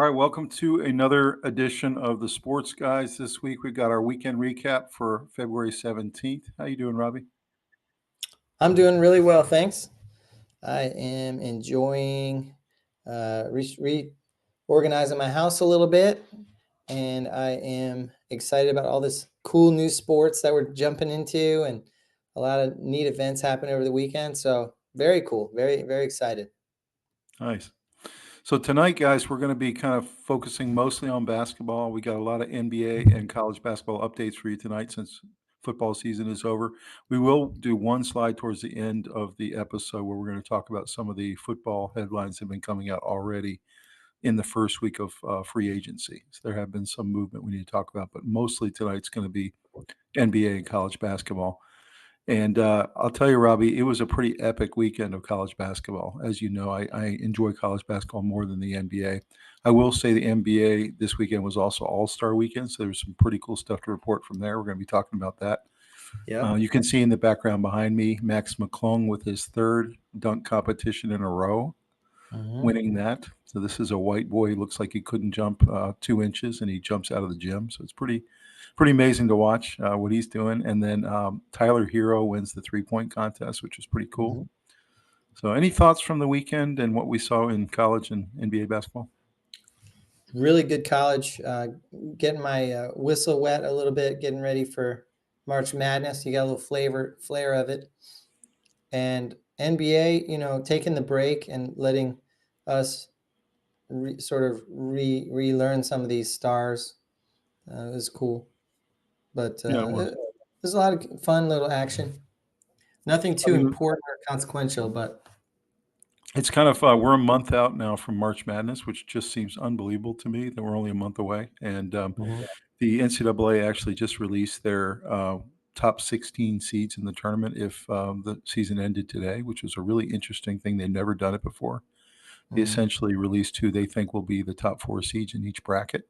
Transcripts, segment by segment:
All right, welcome to another edition of the Sports Guys. This week we've got our weekend recap for February 17th. How you doing, Robbie? I'm doing really well, thanks. I am enjoying reorganizing my house a little bit, and I am excited about all this cool new sports that we're jumping into, and a lot of neat events happening over the weekend. So very cool, very, very excited. Nice. So tonight, guys, we're going to be kind of focusing mostly on basketball. We got a lot of NBA and college basketball updates for you tonight since football season is over. We will do one slide towards the end of the episode where we're going to talk about some of the football headlines that have been coming out already in the first week of free agency. So there have been some movement we need to talk about, but mostly tonight's going to be NBA and college basketball. And I'll tell you, Robbie, it was a pretty epic weekend of college basketball. As you know, I enjoy college basketball more than the NBA. I will say the NBA this weekend was also All-Star weekend, so there's some pretty cool stuff to report from there. We're going to be talking about that. Yeah. You can see in the background behind me, Max McClung with his third dunk competition in a row, winning that. So this is a white boy. He looks like he couldn't jump 2 inches, and he jumps out of the gym. So it's pretty amazing to watch what he's doing. And then Tyler Hero wins the three-point contest, which is pretty cool. So any thoughts from the weekend and what we saw in college and NBA basketball? Really good college. Getting my whistle wet a little bit, getting ready for March Madness. You got a little flair of it. And NBA, taking the break and letting us relearn some of these stars is cool. But there's a lot of fun little action. Nothing too important or consequential, but it's kind of we're a the out now from March Madness, which just seems unbelievable to me that we're only a month away. And the NCAA actually just released their top 16 seeds in the tournament if the season ended today, which was a really interesting thing. They've never done it before. They essentially released who they think will be the top 4 seeds in each bracket.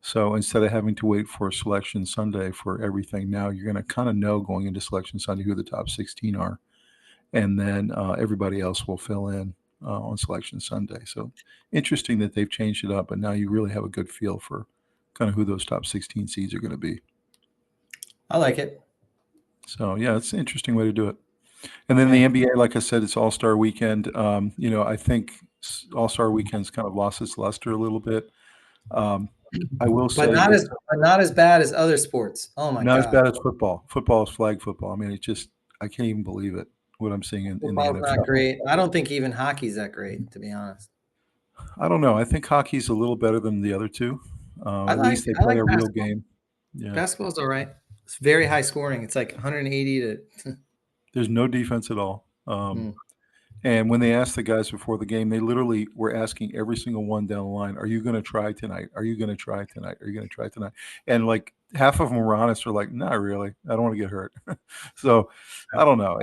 So instead of having to wait for Selection Sunday for everything, now you're going to kind of know going into Selection Sunday who the top 16 are. And then everybody else will fill in on Selection Sunday. So interesting that they've changed it up, but now you really have a good feel for kind of who those top 16 seeds are going to be. I like it. So, yeah, it's an interesting way to do it. And then the NBA, like I said, it's All-Star Weekend. I think All-Star Weekend's kind of lost its luster a little bit. I will say, but not as bad as other sports. Oh my God! Not as bad as football. Football is flag football. I mean, I can't even believe it. What I'm seeing in the NFL. Not great. I don't think even hockey's that great, to be honest. I don't know. I think hockey's a little better than the other two. At least they play a real game. Yeah. Basketball's all right. It's very high scoring. It's like 180 to. There's no defense at all. And when they asked the guys before the game, they literally were asking every single one down the line, "Are you going to try tonight? Are you going to try tonight? Are you going to try tonight?" And like half of them were honest, are like, "Not really. I don't want to get hurt." So I don't know.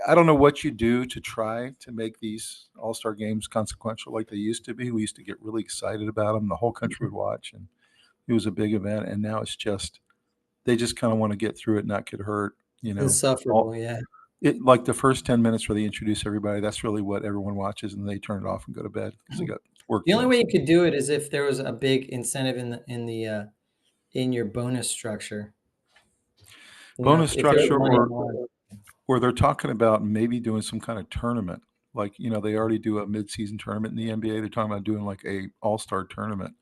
I don't know what you do to try to make these All-Star games consequential like they used to be. We used to get really excited about them. The whole country would watch, and it was a big event. And now it's just they just kind of want to get through it, not get hurt. Insufferable, yeah. Like the first 10 minutes where they introduce everybody, that's really what everyone watches, and they turn it off and go to bed because they got work. The only way you could do it is if there was a big incentive in your bonus structure. Or they're talking about maybe doing some kind of tournament. Like, they already do a mid-season tournament in the NBA. They're talking about doing like a all-star tournament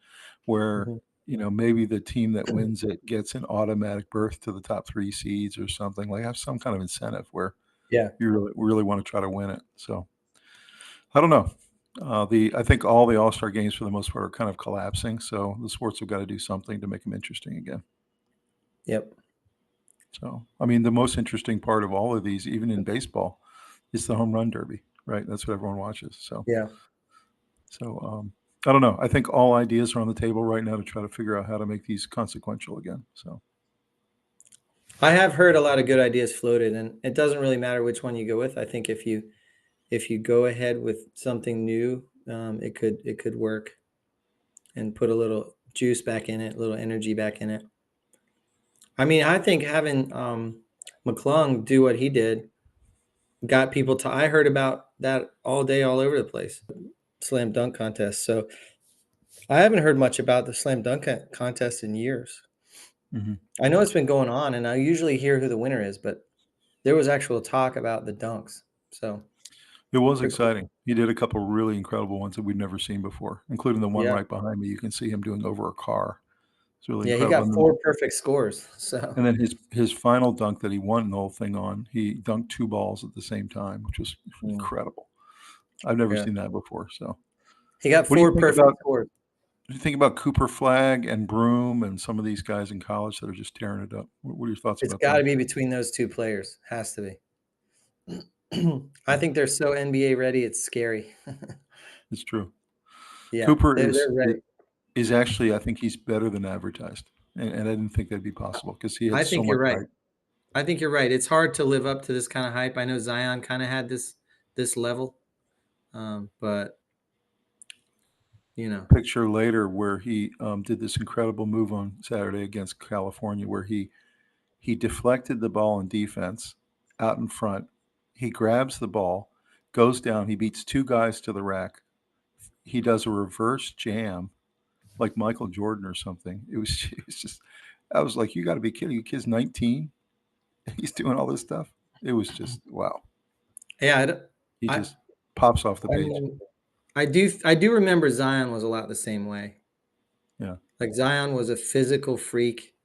where, maybe the team that wins it gets an automatic berth to the top 3 seeds or something. Like have some kind of incentive where you really want to try to win it. So I don't know. I think all the All-Star games for the most part are kind of collapsing. So the sports have got to do something to make them interesting again. Yep. So, I mean, the most interesting part of all of these, even in baseball, is the home run derby, right? That's what everyone watches. So, yeah. So, I don't know. I think all ideas are on the table right now to try to figure out how to make these consequential again. So, I have heard a lot of good ideas floated, and it doesn't really matter which one you go with. I think if you go ahead with something new, it could work and put a little juice back in it, a little energy back in it. I mean, I think having McClung do what he did got people I heard about that all day, all over the place. Slam dunk contest. So I haven't heard much about the slam dunk contest in years. Mhm. I know it's been going on, and I usually hear who the winner is, but there was actual talk about the dunks. So It was pretty cool. exciting. He did a couple really incredible ones that we'd never seen before, including the one Yeah. right behind me. You can see him doing over a car. It's really Yeah, he incredible, got and 4 perfect scores. So then his final dunk that he won the whole thing on, he dunked 2 balls at the same time, which was mm, incredible. I've never yeah, seen that before, so he got what do you 4 think perfect about scores. Cooper Flagg and Broome and some of these guys in college that are just tearing it up? What are your thoughts It's about got to them? be between those 2 players. Has to be. I think they're so NBA ready. It's scary. It's true. Yeah, Cooper they're ready. is actually I think he's better than advertised, and I didn't think that'd be possible because he had I so think you're much right. hype. I think you're right. It's hard to live up to this kind of hype. I know Zion kind of had this level, but you know, Picture later where he, did this incredible move on Saturday against California where he deflected the ball in defense out in front. He grabs the ball, goes down, he beats 2 guys to the rack. He does a reverse jam like Michael Jordan or something. It was just I was like, "You gotta be kidding. The kid's 19, he's doing all this stuff." It was just wow. yeah, I, don't- He I, just pops off the I page. mean, I do remember Zion was a lot the same way. Yeah. Like Zion was a physical freak.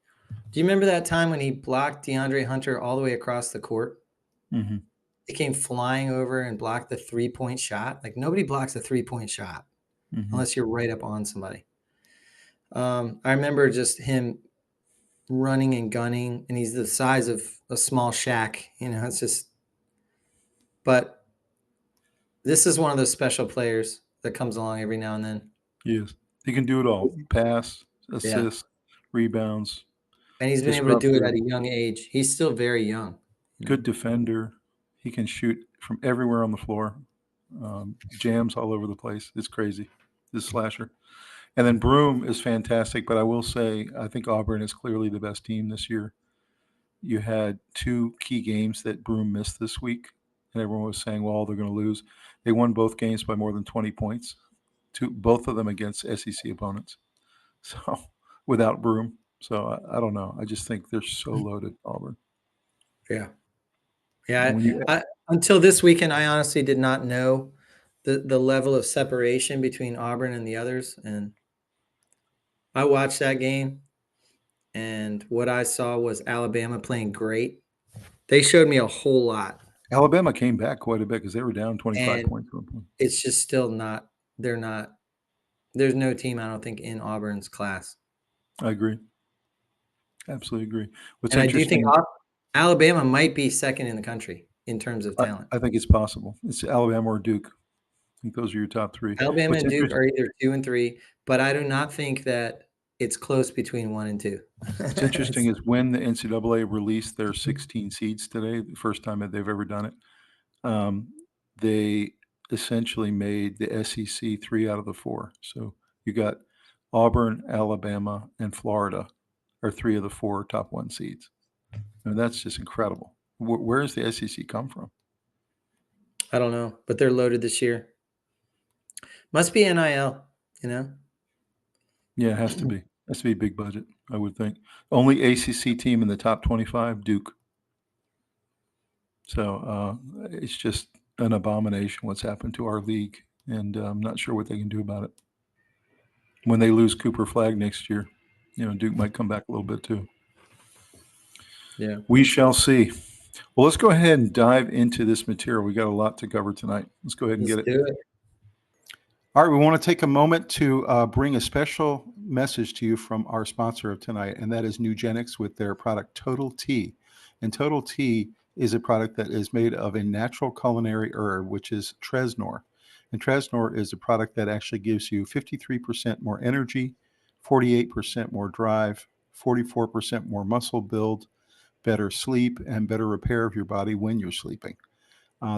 Do you remember that time when he blocked DeAndre Hunter all the way across the court? Mhm. He came flying over and blocked the 3-point shot. Like nobody blocks a 3-point shot Mhm. unless you're right up on somebody. I remember just him running and gunning, and he's the size of a small shack. It's just. But this is one of those special players that comes along every now and then. He is. He can do it all. Pass, Yeah, assist, rebounds, and he's been able to do it disruptor, at a young age. He's still very young. You know. good defender. He can shoot from everywhere on the floor. Jams all over the place. It's crazy. This slasher. And then Broome is fantastic, but I will say I think Auburn is clearly the best team this year. You had 2 key games that Broome missed this week, and everyone was saying, "Well, they're gonna lose." They won both games by more than 20 points, both of them against SEC opponents. So, without Broome. So, I don't know. I just think they're so loaded, Auburn. Yeah, And yeah. when you Until this weekend, I honestly did not know the level of separation between Auburn and the others, and I watched that game, and what I saw was Alabama playing great. They showed me a whole lot, Alabama came back quite a bit because they were down 25 and points at one point. it's just still not. They're not. There's no team I don't think in Auburn's class, I agree. Absolutely agree. What's and I do think interesting Alabama might be second in the country in terms of talent. I think it's possible. It's Alabama or Duke. I think those are your top 3. Alabama What's and Duke interest are either 2 and 3, but I do not think that it's close between 1 and 2. what's interesting is when the NCAA released their 16 seeds today, the first time that they've ever done it, um, they essentially made the SEC 3 out of the 4. So, you got Auburn, Alabama, and Florida are 3 of the 4 top 1 seeds. I mean, that's just incredible. Where does the SEC come from? I don't know, but they're loaded this year. Must be NIL, you know? Yeah, it has to be. Has to be big budget, I would think. Only ACC team in the top 25, Duke. So, it's just an abomination what's happened to our league, and I'm not sure what they can do about it. When they lose Cooper Flagg next year, Duke might come back a little bit too. Yeah. We shall see. Well, let's go ahead and dive into this material. We got a lot to cover tonight. Let's go ahead and Let's get it. do it. All right, we want to take a moment to bring a special message to you from our sponsor of tonight, and that is NewGenix with their product Total Tea. And Total Tea is a product that is made of a natural culinary herb, which is Tresnor. And Tresnor is a product that actually gives you 53% more energy, 48% more drive, 44% more muscle build, better sleep, and better repair of your body when you're sleeping.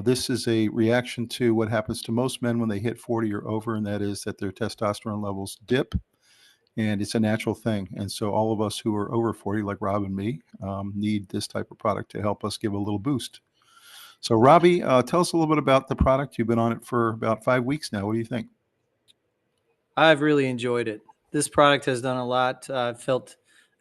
This is a reaction to what happens to most men when they hit 40 or over, and that is that their testosterone levels dip, and it's a natural thing. And so all of us who are over 40, like Rob and me, need this type of product to help us give a little boost. So Robbie, tell us a little bit about the product. You've been on it for about 5 weeks now. What do you think? I've really enjoyed it. This product has done a lot. I've felt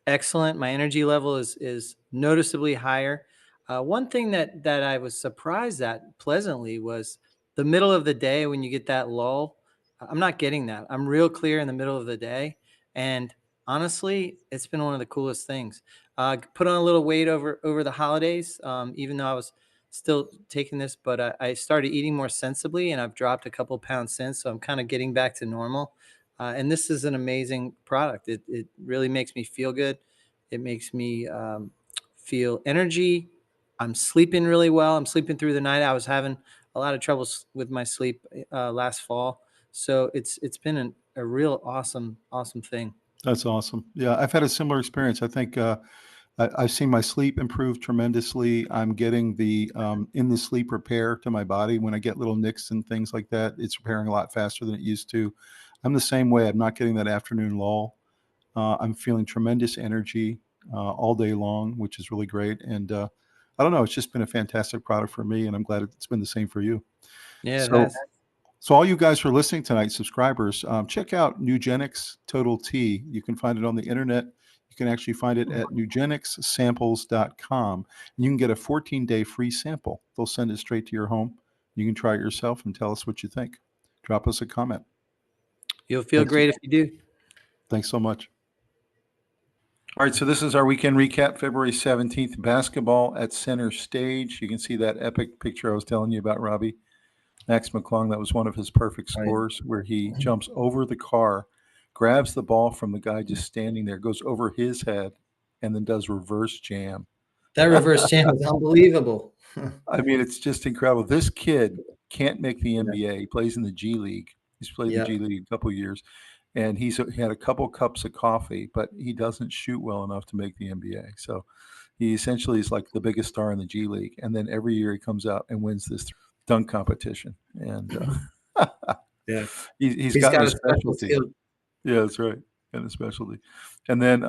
excellent. My energy level is noticeably higher. One thing that I was surprised at pleasantly was the middle of the day when you get that lull. I'm not getting that. I'm real clear in the middle of the day, and honestly, it's been one of the coolest things. Put on a little weight over the holidays, even though I was still taking this, but I started eating more sensibly, and I've dropped a couple pounds since. So I'm kind of getting back to normal. And this is an amazing product. It really makes me feel good. It makes me feel energy. I'm sleeping really well. I'm sleeping through the night. I was having a lot of trouble with my sleep last fall. So it's been a real awesome thing. That's awesome. Yeah, I've had a similar experience. I think I've seen my sleep improve tremendously. I'm getting the in the sleep repair to my body. When I get little nicks and things like that, it's repairing a lot faster than it used to. I'm the same way. I'm not getting that afternoon lull. I'm feeling tremendous energy all day long, which is really great. And I don't know, it's just been a fantastic product for me, and I'm glad it's been the same for you. Yeah, it So, has. so all you guys who are listening tonight, subscribers, check out NewGenix Total T. You can find it on the internet. You can actually find it at newgenixsamples.com. And you can get a 14-day free sample. They'll send it straight to your home. You can try it yourself and tell us what you think. Drop us a comment. You'll feel Thanks. great if you do. Thanks so much. All right, so this is our weekend recap, February 17th, basketball at center stage. You can see that epic picture I was telling you about, Robbie. Max McClung, that was one of his perfect scores where he jumps over the car, grabs the ball from the guy just standing there, goes over his head, and then does reverse jam. That reverse jam is unbelievable. I mean, it's just incredible. This kid can't make the NBA. He plays in the G League. He's played in the G League a couple of years, and he had a couple cups of coffee, but he doesn't shoot well enough to make the NBA. So he essentially is like the biggest star in the G League. And then every year he comes out and wins this dunk competition. And Yeah, he's got a specialty. skill. Yeah, that's right. And a specialty. And then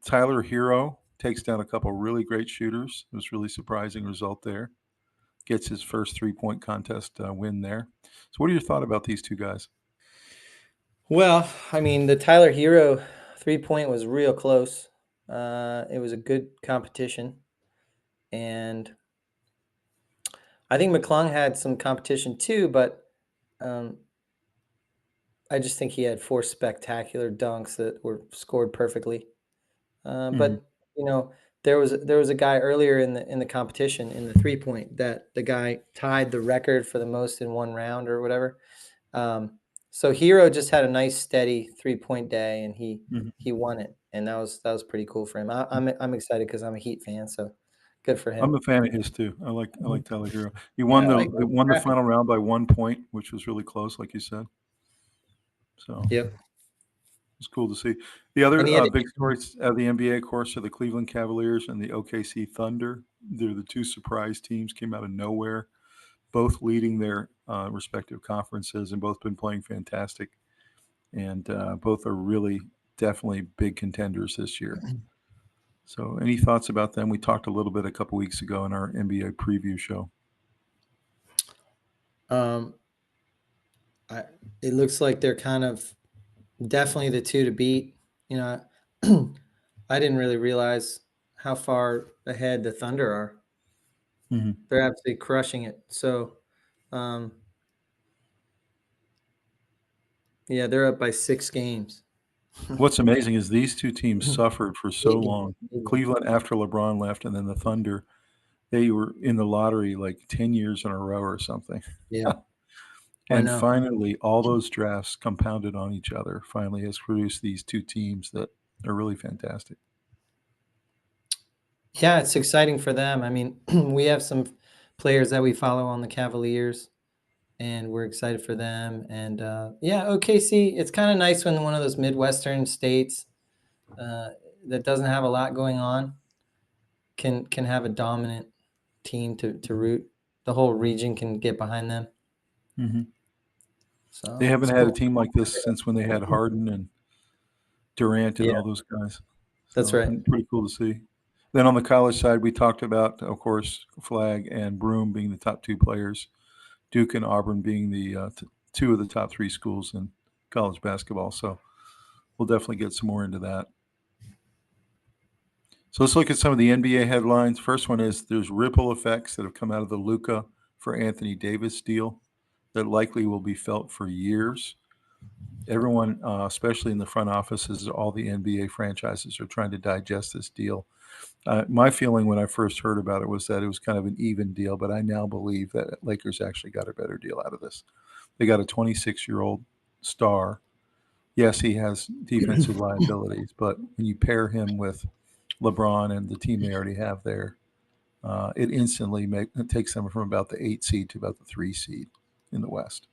Tyler Hero takes down a couple really great shooters. It was really surprising result there. Gets his first 3-point contest win there. So what are your thoughts about these two guys? Well, I mean, the Tyler Hero 3-point was real close. It was a good competition. And I think McClung had some competition too, but I just think he had 4 spectacular dunks that were scored perfectly. But you know, there was a guy earlier in the competition in the 3-point that the guy tied the record for the most in one round or whatever. So Hero just had a nice steady 3-point day, and he won it, and that was pretty cool for him. I'm excited because I'm a Heat fan, so good for him. I'm a fan of his too. I like Tyler Hero. He won the final round by 1 point, which was really close, like you said. So Yep. It's cool to see. The other And he had big stories out of the NBA, of course, are the Cleveland Cavaliers and the OKC Thunder. They're the two surprise teams, came out of nowhere, both leading their respective conferences and both been playing fantastic. And both are really definitely big contenders this year. So any thoughts about them? We talked a little bit a couple weeks ago in our NBA preview show. it looks like they're kind of definitely the two to beat. You know, I didn't really realize how far ahead the Thunder are. They're absolutely crushing it. So, yeah, they're up by 6 games. What's amazing is these two teams suffered for so long. Cleveland after LeBron left, and then the Thunder, they were in the lottery like 10 years in a row or something. Yeah. And finally, all those drafts compounded on each other finally has produced these two teams that are really fantastic. Yeah, it's exciting for them. I mean, we have some players that we follow on the Cavaliers, and we're excited for them. And yeah, OKC, it's kind of nice when one of those Midwestern states that doesn't have a lot going on can have a dominant team to root. The whole region can get behind them. So They haven't had a team like this since when they had Harden and Durant and all those guys. So that's right. Pretty cool to see. Then on the college side, we talked about, of course, Flagg and Broome being the top 2 players, Duke and Auburn being the 2 of the top 3 schools in college basketball. So we'll definitely get some more into that. So let's look at some of the NBA headlines. First one is there's ripple effects that have come out of the Luka for Anthony Davis deal that likely will be felt for years. Everyone, especially in the front offices, all the NBA franchises are trying to digest this deal. My feeling when I first heard about it was that it was kind of an even deal, but I now believe that Lakers actually got a better deal out of this. They got a 26-year-old star. Yes, he has defensive liabilities, but when you pair him with LeBron and the team they already have there, it instantly takes them from about the 8 seed to about the 3 seed in the West.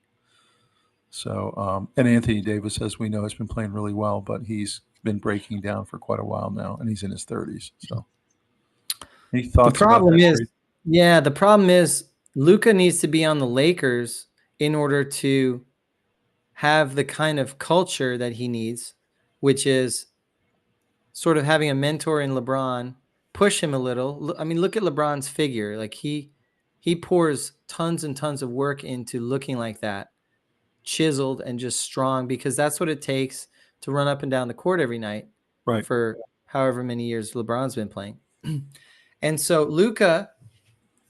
So, and Anthony Davis, as we know, has been playing really well, but he's been breaking down for quite a while now, and he's in his 30s. So, any thoughts about that? The problem is Luka needs to be on the Lakers in order to have the kind of culture that he needs, which is sort of having a mentor in LeBron, push him a little. I mean, look at LeBron's figure. Like he pours tons and tons of work into looking like that, chiseled and just strong, because that's what it takes to run up and down the court every night for however many years LeBron's been playing. And so Luka,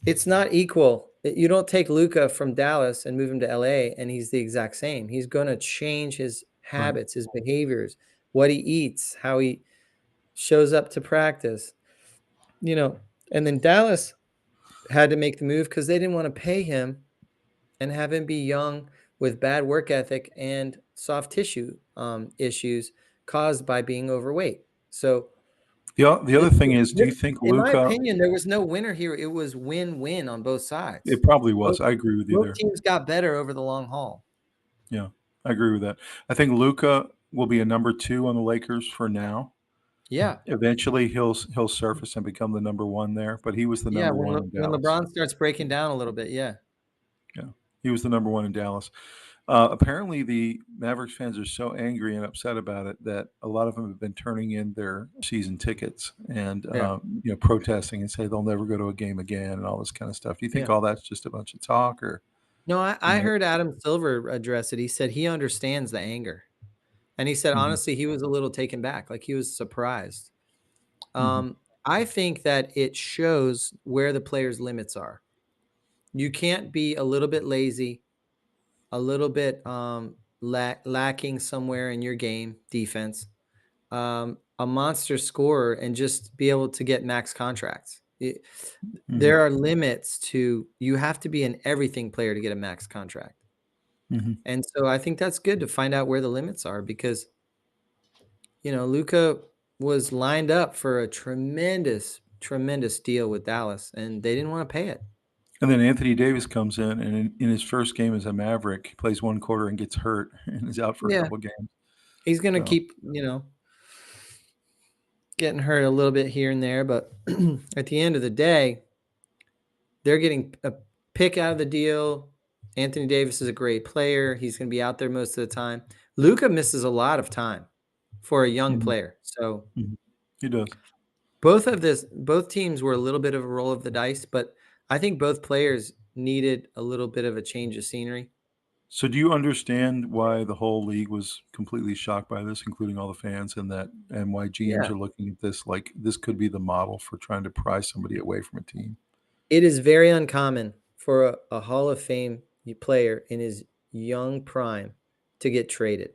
it's not equal. You don't take Luka from Dallas and move him to LA and he's the exact same. He's going to change his habits, his behaviors, what he eats, how he shows up to practice, and then Dallas had to make the move because they didn't want to pay him and have him be young with bad work ethic and soft tissue issues caused by being overweight. So the other thing is, do you think Luka? In my opinion, there was no winner here. It was win-win on both sides. It probably was. I agree with you there. Both teams got better over the long haul. Yeah, I agree with that. I think Luka will be a number 2 on the Lakers for now. Yeah. Eventually, he'll surface and become the number 1 there. But he was the number 1 in Dallas. When LeBron starts breaking down a little bit, yeah, he was the number 1 in Dallas. Apparently, the Mavericks fans are so angry and upset about it that a lot of them have been turning in their season tickets and protesting and say they'll never go to a game again and all this kind of stuff. Do you think all that's just a bunch of talk? Or no? I heard Adam Silver address it. He said he understands the anger, and he said honestly he was a little taken back, like he was surprised. I think that it shows where the players' limits are. You can't be a little bit lazy, a little bit lacking somewhere in your game defense, a monster scorer, and just be able to get max contracts. There are limits to, you have to be an everything player to get a max contract. And so I think that's good to find out where the limits are, because Luka was lined up for a tremendous deal with Dallas, and they didn't want to pay it. And then Anthony Davis comes in, and in his first game as a Maverick, he plays 1 quarter and gets hurt and is out for a couple games. He's going to keep, getting hurt a little bit here and there. But at the end of the day, they're getting a pick out of the deal. Anthony Davis is a great player. He's going to be out there most of the time. Luka misses a lot of time for a young player. So he does. Both teams were a little bit of a roll of the dice, but I think both players needed a little bit of a change of scenery. So do you understand why the whole league was completely shocked by this, including all the fans, and why GMs are looking at this like this could be the model for trying to pry somebody away from a team? It is very uncommon for a Hall of Fame player in his young prime to get traded.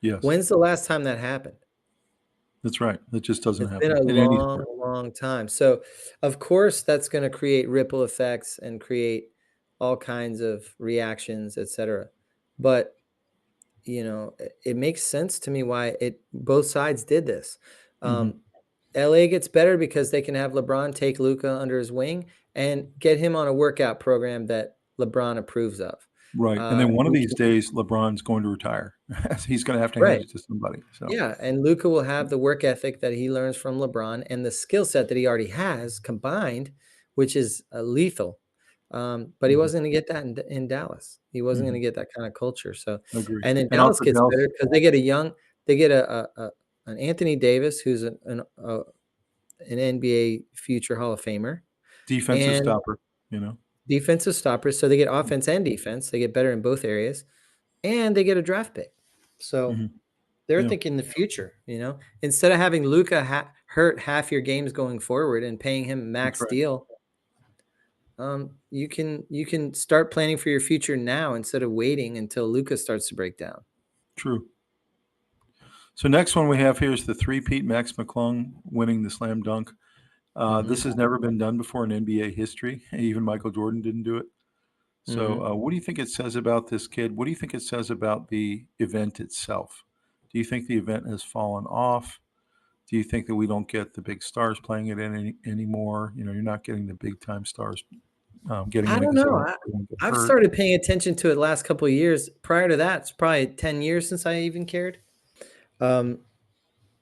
Yes. When's the last time that happened? That's right. That just doesn't happen. It's been a long time. So, of course, that's going to create ripple effects and create all kinds of reactions, etc. But, it makes sense to me why both sides did this. LA gets better because they can have LeBron take Luka under his wing and get him on a workout program that LeBron approves of. Right. And then one of these days, LeBron's going to retire. He's going to have to hand it to somebody. So. Yeah. And Luka will have the work ethic that he learns from LeBron and the skill set that he already has combined, which is lethal. But he wasn't going to get that in Dallas. He wasn't going to get that kind of culture. So, Agreed. And then Dallas gets better because they get an Anthony Davis, who's an NBA future Hall of Famer. Defensive stopper, Defensive stoppers. So they get offense and defense. They get better in both areas. And they get a draft pick. So Mhm. they're Yeah. thinking the future, instead of having Luka hurt half your games going forward and paying him That's max right. deal. You can start planning for your future now instead of waiting until Luka starts to break down. True. So next one we have here is the three-peat Max McClung winning the slam dunk. This has never been done before in NBA history. Even Michael Jordan didn't do it. So, Mhm. what do you think it says about this kid? What do you think it says about the event itself? Do you think the event has fallen off? Do you think that we don't get the big stars playing it anymore? You're not getting the big time stars getting I in it don't because know. they don't get I've hurt. started paying attention to it last couple of years. Prior to that, it's probably 10 years since I even cared. Um,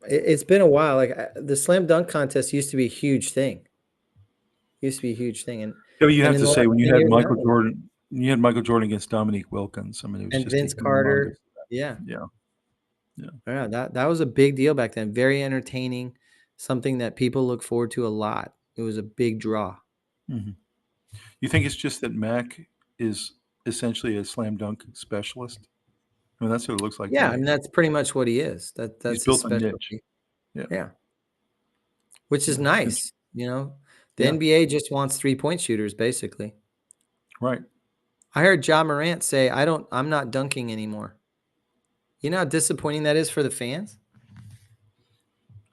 it's been a while. Like the slam dunk contest used to be a huge thing. And Yeah, but you and have in to the say last when 10 years, no. You had Michael Jordan against Dominique Wilkins. I mean, it was And just a Vince humongous. Carter. Yeah. Yeah, yeah. Yeah, that was a big deal back then. Very entertaining, something that people look forward to a lot. It was a big draw. hmm You think it's just that Mac is essentially a slam dunk specialist? I mean, that's what it looks like to Yeah, I me. mean, that's pretty much what he is. He's That's his built a niche. specialty. Yeah, Yeah, which is yeah, nice. The yeah, NBA just wants 3-point shooters, basically. right. I heard Ja Morant say, I'm not dunking anymore." You know how disappointing that is for the fans?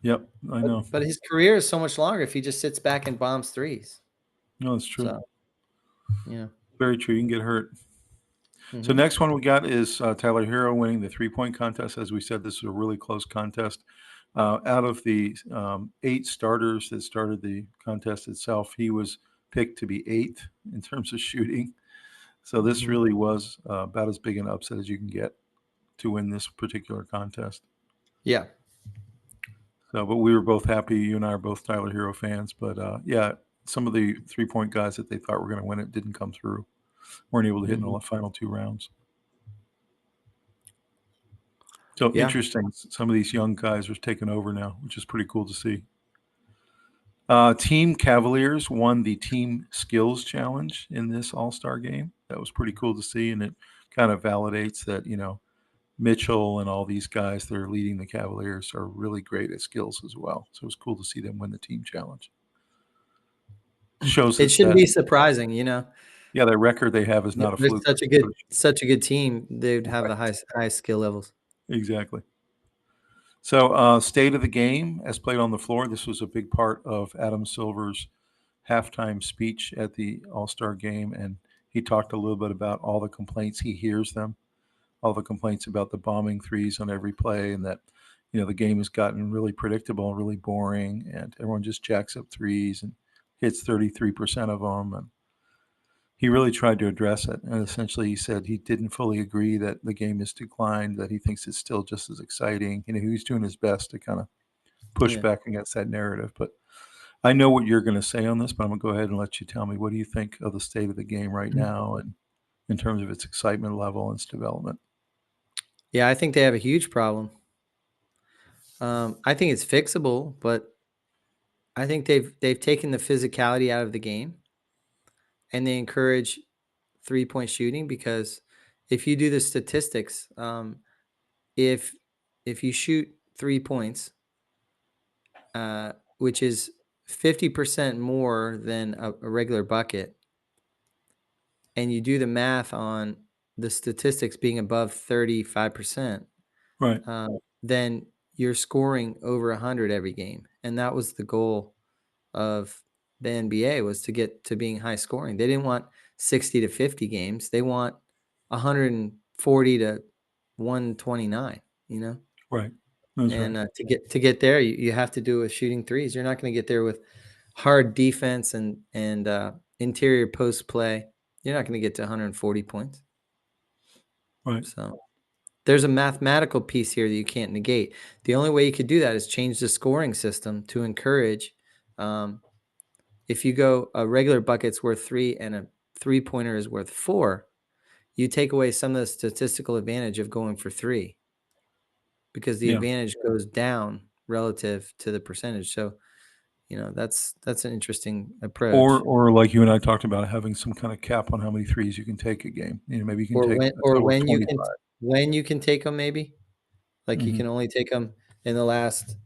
Yep, I know. But his career is so much longer if he just sits back and bombs threes. No, it's true. So, yeah. Very true. You can get hurt. So Mhm. next one we got is Tyler Hero winning the three-point contest. As we said, this was a really close contest. Out of the 8 starters that started the contest itself, he was picked to be 8th in terms of shooting. So this Mhm. really was about as big an upset as you can get to win this particular contest. Yeah. So, but we were both happy. You and I are both Tyler Hero fans. But yeah, some of the three-point guys that they thought were going to win it didn't come through. Weren't able to hit in Mhm. the final 2 rounds. So Yeah. interesting. Some of these young guys are taking over now, which is pretty cool to see. Team Cavaliers won the Team Skills Challenge in this All-Star game. That was pretty cool to see, and it kind of validates that, Mitchell and all these guys that are leading the Cavaliers are really great at skills as well. So it was cool to see them win the team challenge. Shows It us shouldn't that, be surprising, yeah, that record they have is not a They're fluke. such a good team, they'd have Right. the highest skill levels. Exactly. So, state of the game as played on the floor. This was a big part of Adam Silver's halftime speech at the All-Star game, and he talked a little bit about all the complaints he hears them, all the complaints about the bombing threes on every play, and that the game has gotten really predictable, really boring, and everyone just jacks up threes and hits 33% of them. And he really tried to address it, and essentially he said he didn't fully agree that the game has declined, that he thinks it's still just as exciting. He's doing his best to kind of push Yeah. back against that narrative. But I know what you're going to say on this, but I'm going to go ahead and let you tell me, what do you think of the state of the game right now, and in terms of its excitement level and its development? Yeah, I think they have a huge problem. I think it's fixable, but I think they've taken the physicality out of the game, and they encourage 3-point shooting because if you do the statistics, if you shoot 3 points, which is 50% more than a regular bucket, and you do the math on the statistics being above 35%, Right. then you're scoring over 100 every game. And that was the goal of the NBA, was to get to being high scoring. They didn't want 60 to 50 games. They want 140 to 129, Right. That's right. And to get there, you have to do it with shooting threes. You're not going to get there with hard defense and interior post play. You're not going to get to 140 points. Right. So there's a mathematical piece here that you can't negate. The only way you could do that is change the scoring system to encourage. If you go a regular bucket's worth 3 and a 3-pointer is worth 4, you take away some of the statistical advantage of going for 3 because the Yeah. advantage goes down relative to the percentage. So, that's an interesting approach. Or like you and I talked about, having some kind of cap on how many threes you can take a game. Maybe you can Or take when a or total of when you 25. can take them, maybe. Like you Mhm. can only take them in the last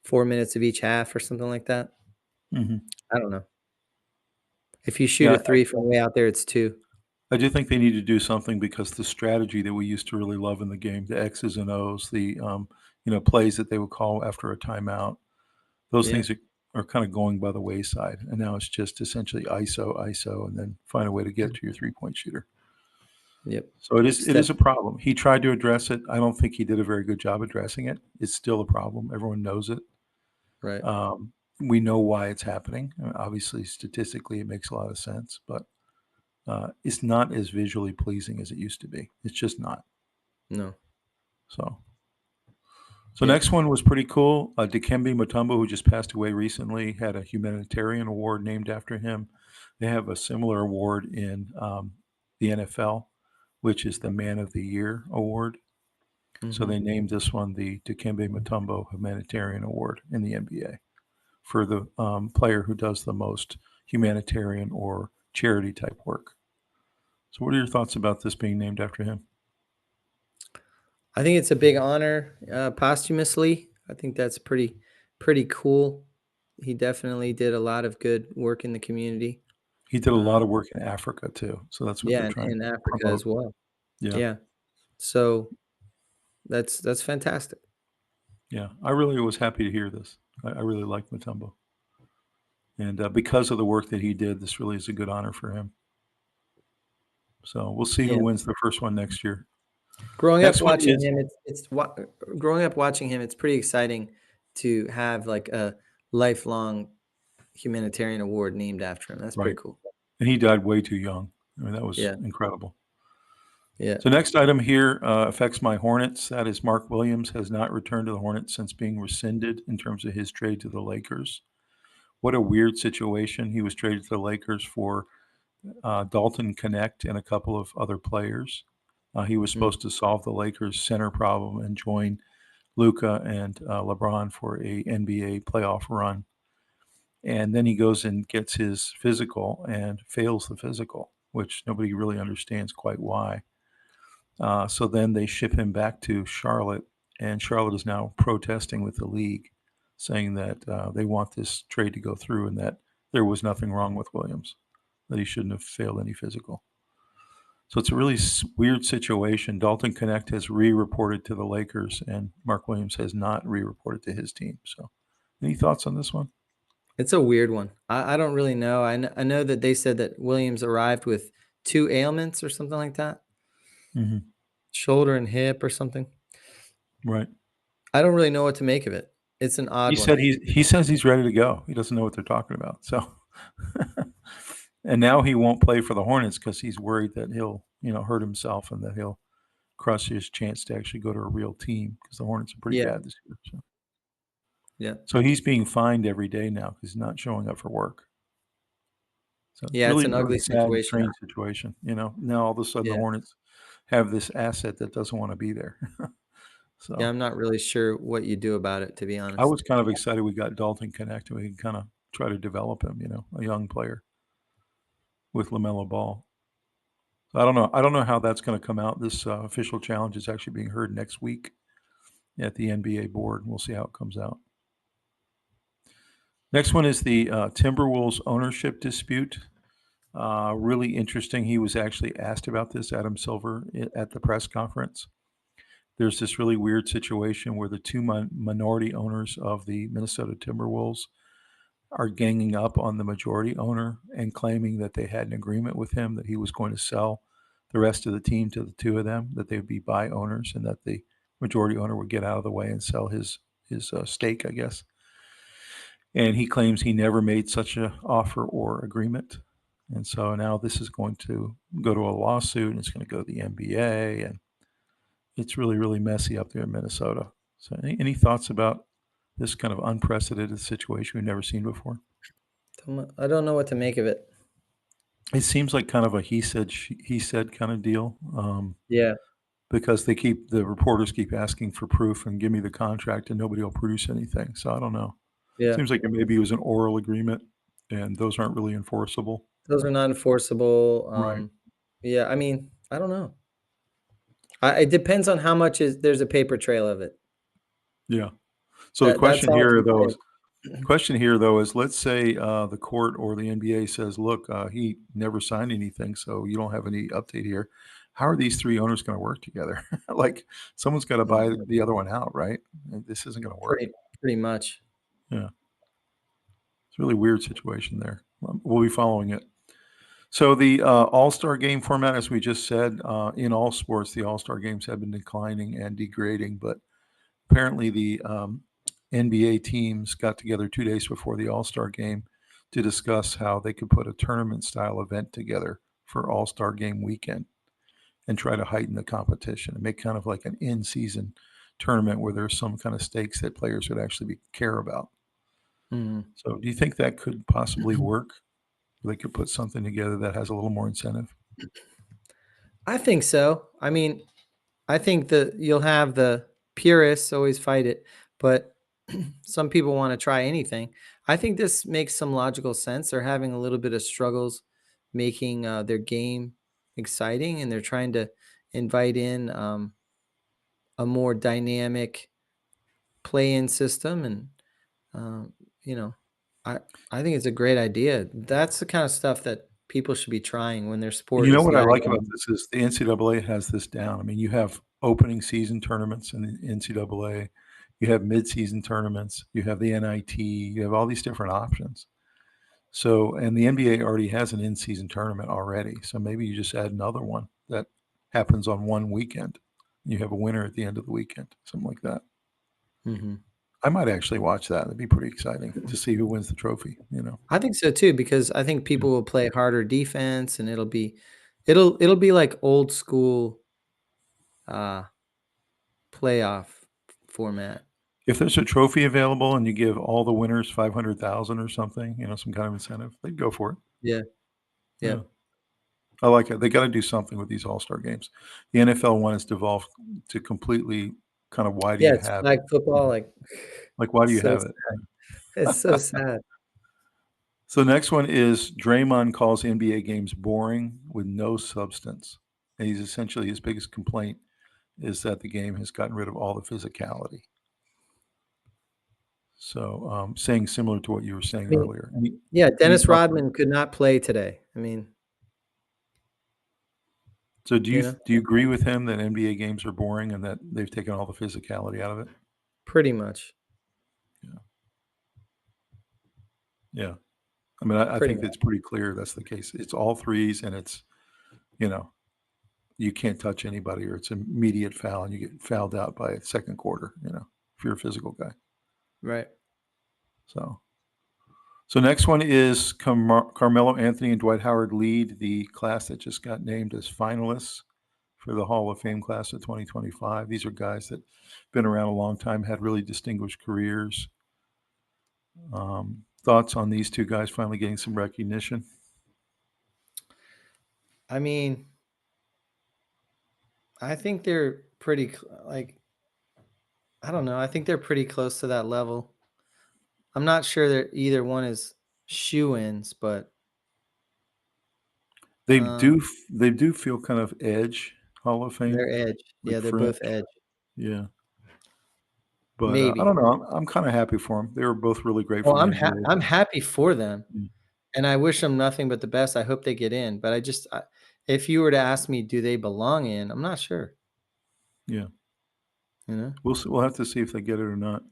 4 minutes of each half or something like that. Mhm. I don't know. If you shoot Yeah, a 3 from way out there, it's 2. I do think they need to do something because the strategy that we used to really love in the game, the X's and O's, plays that they would call after a timeout, those Yeah. things are kinda going by the wayside, and now it's just essentially ISO, ISO, and then find a way to get to your three-point shooter. Yep. So it Step is a problem. He tried to address it. I don't think he did a very good job addressing it. It's still a problem. Everyone knows it. right. We know why it's happening. Obviously, statistically, it makes a lot of sense, but it's not as visually pleasing as it used to be. It's just not. No. So, so Yeah. next one was pretty cool. Dikembe Mutombo, who just passed away recently, had a humanitarian award named after him. They have a similar award in the NFL, which is the Man of the Year award. So Mhm. they named this one the Dikembe Mutombo Humanitarian Award in the NBA for the player who does the most humanitarian or charity type work. So, what are your thoughts about this being named after him? I think it's a big honor, posthumously. I think that's pretty cool. He definitely did a lot of good work in the community. He did a lot Um, of work in Africa too, so that's what yeah, they're trying in to Africa promote. as well. Yeah, Yeah. So that's fantastic. yeah. I really was happy to hear this. I really like Mutombo, and because of the work that he did, this really is a good honor for him. So we'll see who Yeah. wins the first one next year. Growing up Next one watching is him, growing up watching him, it's pretty exciting to have like a lifelong humanitarian award named after him. That's right, pretty cool. and he died way too young. I mean, that was Yeah. incredible. Yeah. So next item here affects my Hornets. That is Mark Williams has not returned to the Hornets since being rescinded in terms of his trade to the Lakers. What a weird situation. He was traded to the Lakers for Dalton Connect and a couple of other players. He was Mm. supposed to solve the Lakers' center problem and join Luca and LeBron for a NBA playoff run. And then he goes and gets his physical and fails the physical, which nobody really understands quite why. So then they ship him back to Charlotte, and Charlotte is now protesting with the league, saying that they want this trade to go through and that there was nothing wrong with Williams, that he shouldn't have failed any physical. So it's a really weird situation. Dalton Connect has re-reported to the Lakers, and Mark Williams has not re-reported to his team. So, any thoughts on this one? It's a weird one. I don't really know. I know that they said that Williams arrived with 2 ailments or something like that, Hmm. shoulder and hip or something. Right. I don't really know what to make of it. It's an He odd one. said he says he's ready to go. He doesn't know what they're talking about. So, and now he won't play for the Hornets because he's worried that he'll hurt himself and that he'll crush his chance to actually go to a real team because the Hornets are pretty Yeah, bad this year. yeah. So he's being fined every day now because he's not showing up for work. So Yeah, it's really, an really ugly sad and situation. strange situation. Now all of a sudden the Yeah. Hornets have this asset that doesn't want to be there. Yeah, So I'm not really sure what you do about it, to be I honest. was kind of excited we got Dalton Connect and we can kind of try to develop him, a young player with LaMelo Ball. So I don't know. I don't know how that's going to come out. This official challenge is actually being heard next week at the NBA board. We'll see how it comes out. Next one is the Timberwolves ownership dispute. Really interesting. He was actually asked about this, Adam Silver, at the press conference. There's this really weird situation where the two minority owners of the Minnesota Timberwolves are ganging up on the majority owner and claiming that they had an agreement with him that he was going to sell the rest of the team to the two of them, that they would be buy owners, and that the majority owner would get out of the way and sell his stake, I guess. And he claims he never made such an offer or agreement. And so now this is going to go to a lawsuit, and it's going to go to the NBA, and it's really, really messy up there in Minnesota. So, any thoughts about this kind of unprecedented situation we've never seen before? I don't know what to make of it. It seems like kind of a he said kind of deal, Yeah, because the reporters keep asking for proof and give me the contract, and nobody will produce anything. So I don't know. yeah. Seems like maybe it was an oral agreement, and those aren't really enforceable. Those are not enforceable. Right. Yeah, I mean, I don't know. It depends on how much there's a paper trail of it. Yeah. So the That's question all I here, can though, say. is let's say the court or the NBA says, look, he never signed anything, so you don't have any update here. How are these three owners going to work together? Like someone's got to buy Mhm. the other one out, right? This isn't going to work. Pretty much. Yeah. It's a really weird situation there. We'll be following it. So the All-Star game format, as we just said, in all sports, the All-Star games have been declining and degrading, but apparently the NBA teams got together 2 days before the All-Star game to discuss how they could put a tournament-style event together for All-Star game weekend and try to heighten the competition and make kind of like an in-season tournament where there's some kind of stakes that players would actually care about. Mhm. So do you think that could possibly work? They could put something together that has a little more incentive? I think so. I mean, I think that you'll have the purists always fight it, but some people want to try anything. I think this makes some logical sense. They're having a little bit of struggles making their game exciting, and they're trying to invite in a more dynamic play-in system. And um, you know, I I think it's a great idea. That's the kind of stuff that people should be trying when their sport You know is what I like lagging. about this is the NCAA has this down. I mean, you have opening season tournaments in the NCAA, you have midseason tournaments, you have the NIT, you have all these different options. So, and the NBA already has an in-season tournament already. So maybe you just add another one that happens on one weekend. You have a winner at the end of the weekend, something like that. Mhm. I might actually watch that. That'd be pretty exciting to see who wins the trophy. I think so too, because I think Yeah. people will play harder defense, and it'll be like old school uh playoff format. If there's a trophy available and you give all the winners 500,000 or something, some kind of incentive, they'd go for it. Yeah. Yeah. Yep. I like it. They gotta do something with these all-star games. The NFL one has devolved to completely kind of why do Yeah, you it's have it? flag football, like, Like, why do you so have it? sad. It's so sad. So the next one is Draymond calls NBA games boring with no substance. And he's essentially his biggest complaint is that the game has gotten rid of all the physicality. So, saying similar to what you were saying I mean, earlier. yeah, Any Dennis thoughts? Rodman could not play today. I mean, So do you you know, do you agree with him that NBA games are boring and that they've taken all the physicality out of it? pretty much. Yeah. Yeah. I mean, I Pretty think much. it's pretty clear that's the case. It's all threes and it's, you know, you can't touch anybody or it's immediate foul and you get fouled out by second quarter, if you're a physical guy. Right. So, so next one is Carmelo Anthony and Dwight Howard lead the class that just got named as finalists for the Hall of Fame class of 2025. These are guys that been around a long time, had really distinguished careers. Thoughts on these two guys finally getting some recognition? I mean, I think they're pretty like, I don't know. I think they're pretty close to that level. I'm not sure that either one is shoe-ins, but They um, do they do feel kind of edge Hall of they're Fame, edge. like Yeah, they're both fringe. edge. Yeah, but I Maybe. don't know. I'm kind of happy for them. They were both really great for Well, the NBA. I'm happy for them, Mm, and I wish them nothing but the best. I hope they get in, but if you were to ask me, do they belong in? I'm not sure. yeah, You know, we'll see, we'll have to see if they get it or not.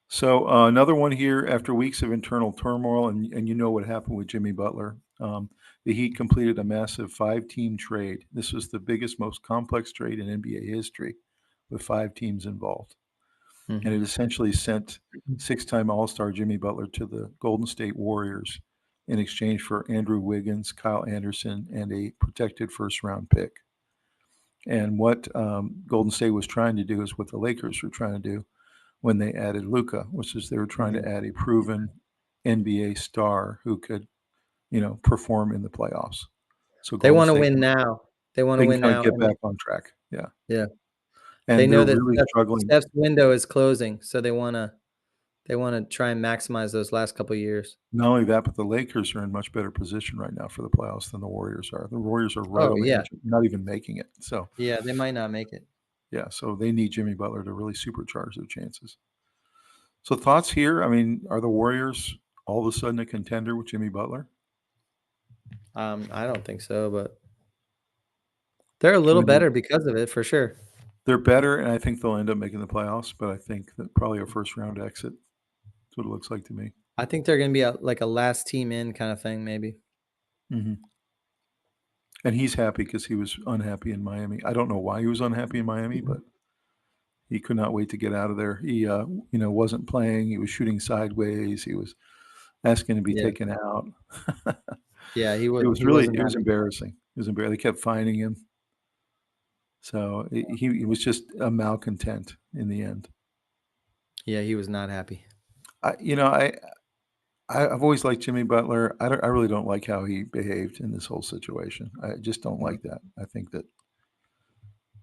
So another one here. After weeks of internal turmoil, and you know what happened with Jimmy Butler, the Heat completed a massive five-team trade. This was the biggest, most complex trade in NBA history, with five teams involved. And hmm it essentially sent six-time All-Star Jimmy Butler to the Golden State Warriors in exchange for Andrew Wiggins, Kyle Anderson, and a protected first-round pick. And what Golden State was trying to do is what the Lakers were trying to do when they added Luka, which is they were trying hmm to add a proven NBA star who could perform in the playoffs. So they Golden want to State, win now. They want to they can win kind of now, get and back on track. Yeah, yeah, they and know they're that really struggling. Steph's window is closing, so they They want to try and maximize those last couple of years. Not only that, but the Lakers are in much better position right now for the playoffs than the Warriors are. The Warriors are right Oh on the yeah, edge of not even making it. So, yeah. They might not make it. yeah, so they need Jimmy Butler to really supercharge their chances. So thoughts here? I mean, are the Warriors all of a sudden a contender with Jimmy Butler? I don't think so, but they're a I little mean, better because of it for sure. they're better, and I think they'll end up making the playoffs, but I think that probably a first round exit. That's what it looks like to me. I think they're going to be like a last team in kind of thing, maybe. Mhm. And he's happy because he was unhappy in Miami. I don't know why he was unhappy in Miami, but he could not wait to get out of there. He, wasn't playing. He was shooting sideways. He was asking to be Yeah, taken out. yeah. He It was. was He really wasn't it was happy. embarrassing. It was embarrassing. They kept finding him. So he was just a malcontent in the end. Yeah, he was not happy. I, you know, I've always liked Jimmy Butler. I really don't like how he behaved in this whole situation. I just don't Mhm. like that. I think that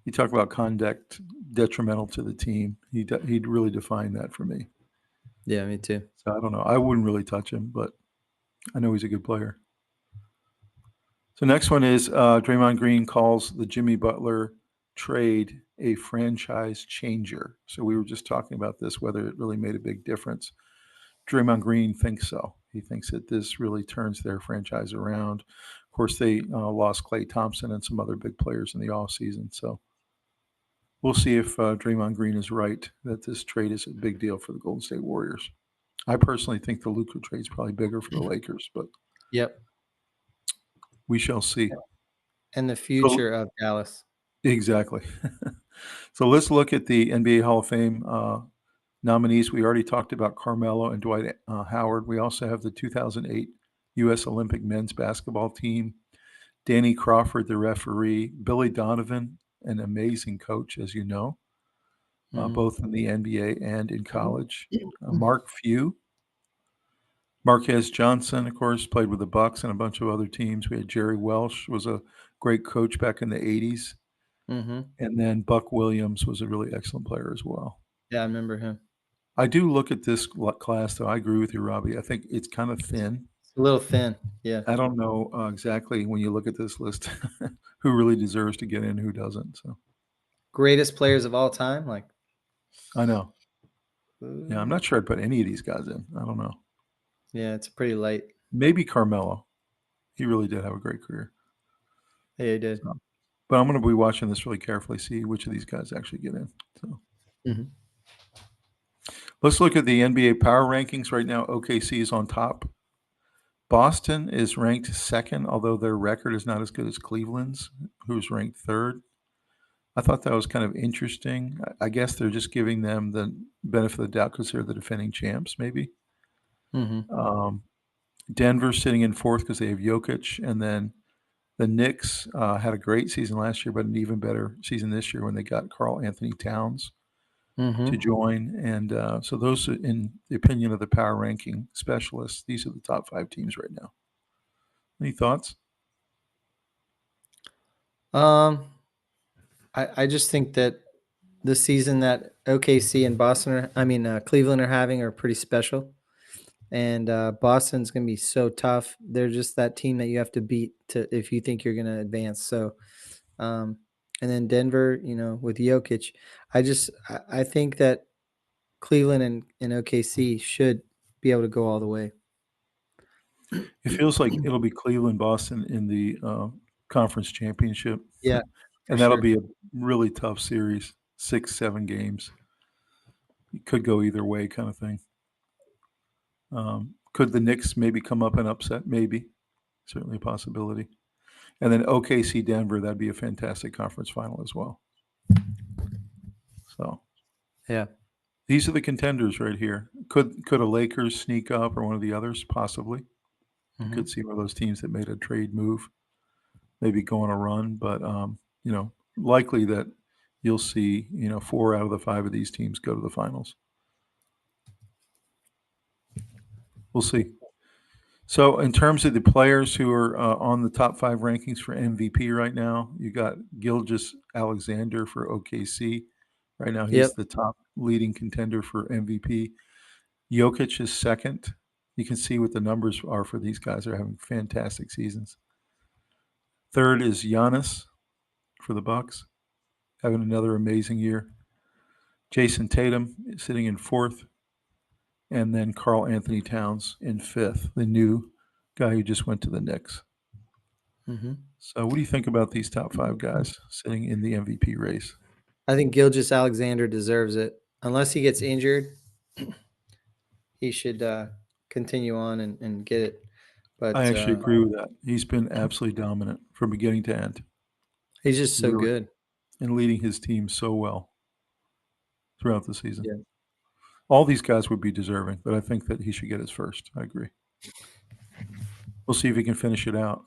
you talk about conduct detrimental to the team. He'd really define that for me. Yeah, me too. So I don't know. I wouldn't really touch him, but I know he's a good player. So next one is Draymond Green calls the Jimmy Butler trade a franchise changer. So we were just talking about this, whether it really made a big difference. Draymond Green thinks so. He thinks that this really turns their franchise around. Of course, they lost Klay Thompson and some other big players in the offseason. So we'll see if Draymond Green is right that this trade is a big deal for the Golden State Warriors. I personally think the Luka trade is probably bigger for the Lakers, but Yep. we shall see. And the So future of Dallas. exactly. So let's look at the NBA Hall of Fame nominees. We already talked about Carmelo and Dwight Howard. We also have the 2008 U.S. Olympic men's basketball team. Danny Crawford, the referee. Billy Donovan, an amazing coach, as you know, Mhm. both in the NBA and in college. Mark Few. Marquez Johnson, of course, played with the Bucks and a bunch of other teams. We had Jerry Welsh, was a great coach back in the 80s. Mhm. And then Buck Williams was a really excellent player as well. Yeah, I remember him. I do look at this class, though. I agree with you, Robbie. I think it's kind of thin. It's a little thin. Yeah. I don't know exactly when you look at this list who really deserves to get in, who doesn't. So Greatest players of all time. Like, I know. Yeah, I'm uh, not sure I'd put any of these guys in. I don't know. yeah, it's pretty light. Maybe Carmelo. He really did have a great career. Yeah, he did. So, but I'm going to be watching this really carefully, see which of these guys actually get in. So Mhm. let's look at the NBA power rankings right now. OKC is on top. Boston is ranked second, although their record is not as good as Cleveland's, who's ranked third. I thought that was kind of interesting. I guess they're just giving them the benefit of the doubt because they're the defending champs, maybe. Mhm. Um, Denver's sitting in fourth because they have Jokic, and then the Knicks had a great season last year, but an even better season this year when they got Karl Anthony Towns to Mhm. join. And so those, are, in the opinion of the power ranking specialists, these are the top five teams right now. Any thoughts? Um, I just think that the season that OKC and Cleveland are having are pretty special. And Boston's going to be so tough. They're just that team that you have to beat to if you think you're going to advance. So, um, and then Denver, with Jokic, I think that Cleveland and OKC should be able to go all the way. It feels like it'll be Cleveland, Boston in the conference championship, Yeah, for and that'll sure. be a really tough series, 6, 7 games. It could go either way, kind of thing. Could the Knicks maybe come up and upset? Maybe, certainly a possibility. And then OKC Denver, that'd be a fantastic conference final as well. So Yeah. these are the contenders right here. Could a Lakers sneak up or one of the others? Possibly. You Hmm. could see one of those teams that made a trade move, maybe go on a run, but likely that you'll see 4 out of the 5 of these teams go to the finals. We'll see. So, in terms of the players who are on the top 5 rankings for MVP right now, you got Gilgeous Alexander for OKC. Right now, he's Yep. the top leading contender for MVP. Jokic is second. You can see what the numbers are for these guys. They're having fantastic seasons. Third is Giannis for the Bucks, having another amazing year. Jason Tatum is sitting in fourth, and then Karl Anthony Towns in fifth, the new guy who just went to the Knicks. Mm-hmm. So, what do you think about these top five guys sitting in the MVP race? I think Gilgeous-Alexander deserves it. Unless he gets injured, he should continue on and get it. But I actually agree with that. He's been absolutely dominant from beginning to end. he's just so Really, good. and leading his team so well throughout the season. Yeah. All these guys would be deserving, but I think that he should get his first. I agree. We'll see if he can finish it out.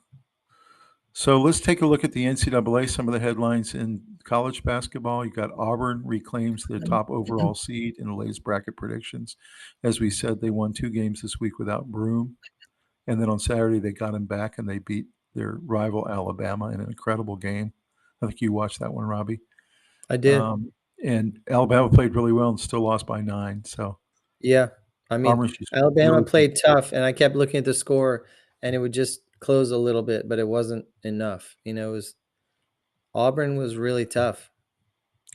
So let's take a look at the NCAA, some of the headlines in college basketball. You got Auburn reclaims the top overall seed in the latest bracket predictions. As we said, they won 2 games this week without Broome. And then on Saturday, they got him back and they beat their rival Alabama in an incredible game. I think you watched that one, Robbie. I did. And Alabama played really well and still lost by 9. So Yeah. I mean, Auburn's just Alabama really played tough, and I kept looking at the score, and it would just close a little bit, but it wasn't enough. It was Auburn was really tough.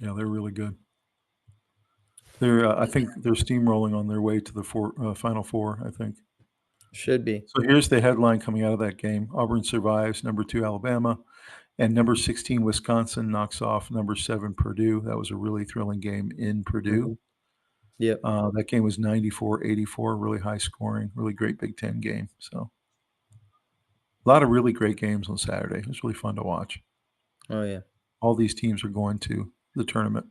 Yeah, they're really good. I think they're steamrolling on their way to the Final Four, I think. Should be. So here's the headline coming out of that game. Auburn survives, number 2 Alabama, and number 16 Wisconsin knocks off number 7 Purdue. That was a really thrilling game in Purdue. Yep. That game was 94-84, really high scoring, really great Big Ten game. So a lot of really great games on Saturday. It was really fun to watch. Oh, yeah. All these teams are going to the tournament.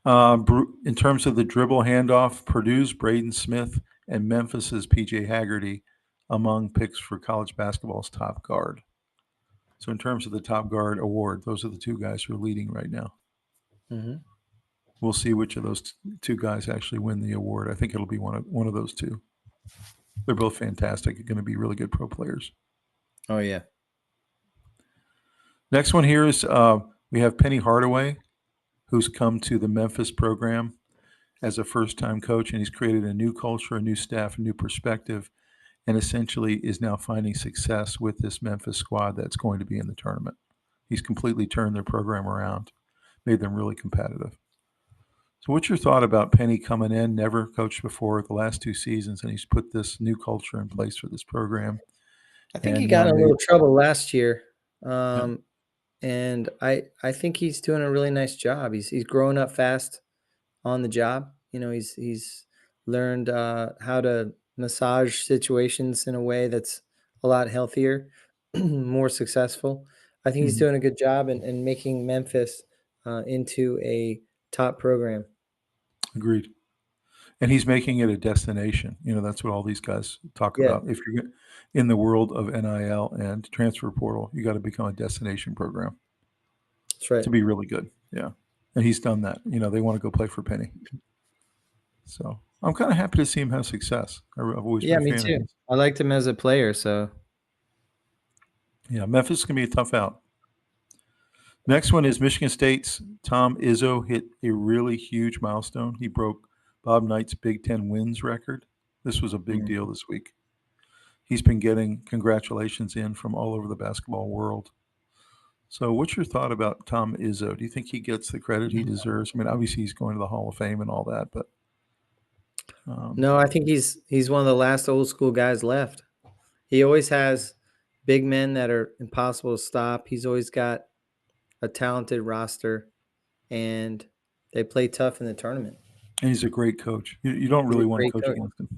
In terms of the dribble handoff, Purdue's Braden Smith and Memphis's PJ Haggerty among picks for college basketball's top guard. So in terms of the top guard award, those are the 2 guys who are leading right now. Mm-hmm. We'll see which of those 2 guys actually win the award. I think it'll be one of those 2. They're both fantastic. They're going to be really good pro players. Oh, yeah. Next one here is we have Penny Hardaway, who's come to the Memphis program as a first-time coach, and he's created a new culture, a new staff, a new perspective, and essentially is now finding success with this Memphis squad that's going to be in the tournament. He's completely turned their program around, made them really competitive. So what's your thought about Penny coming in, never coached before the last 2 seasons, and he's put this new culture in place for this program? I think he got in a little trouble last year. And I think he's doing a really nice job. He's growing up fast on the job. He's learned how to massage situations in a way that's a lot healthier, more successful. I think he's doing a good job in making Memphis into a top program. Agreed. And he's making it a destination. That's what all these guys talk about. If you're in the world of NIL and transfer portal, you got to become a destination program. That's right. To be really good. Yeah. And he's done that. They want to go play for Penny. So I'm kind of happy to see him have success. I've always been a fan me too. of his. I liked him as a player. So yeah, Memphis is going to be a tough out. Next one is Michigan State's Tom Izzo hit a really huge milestone. He broke Bob Knight's Big Ten wins record. This was a big deal this week. He's been getting congratulations in from all over the basketball world. So what's your thought about Tom Izzo? Do you think he gets the credit he deserves? I mean, obviously he's going to the Hall of Fame and all that, but no, I think he's one of the last old school guys left. He always has big men that are impossible to stop. He's always got a talented roster, and they play tough in the tournament. And he's a great coach. You don't really want to coach against him.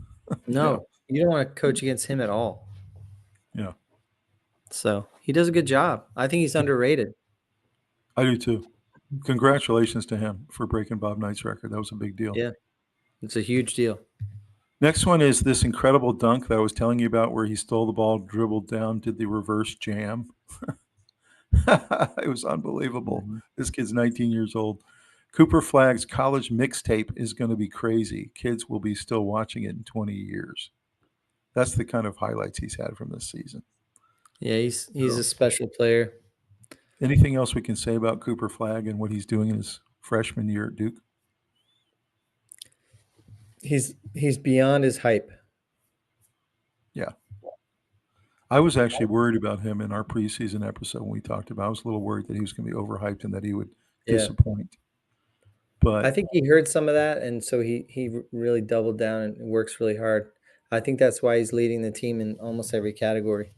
No, you don't want to coach against him at all. Yeah. So he does a good job. I think he's underrated. I do too. Congratulations to him for breaking Bob Knight's record. That was a big deal. Yeah, it's a huge deal. Next one is this incredible dunk that I was telling you about where he stole the ball, dribbled down, did the reverse jam. It was unbelievable. This kid's 19 years old. Cooper Flagg's college mixtape is going to be crazy. Kids will be still watching it in 20 years. That's the kind of highlights he's had from this season. Yeah, he's a special player. Anything else we can say about Cooper Flagg and what he's doing in his freshman year at Duke? He's beyond his hype. Yeah. I was actually worried about him in our preseason episode when we talked about. I was a little worried that he was going to be overhyped and that he would Yeah. disappoint. I But think he heard some of that, and so he really doubled down and works really hard. I think that's why he's leading the team in almost every category.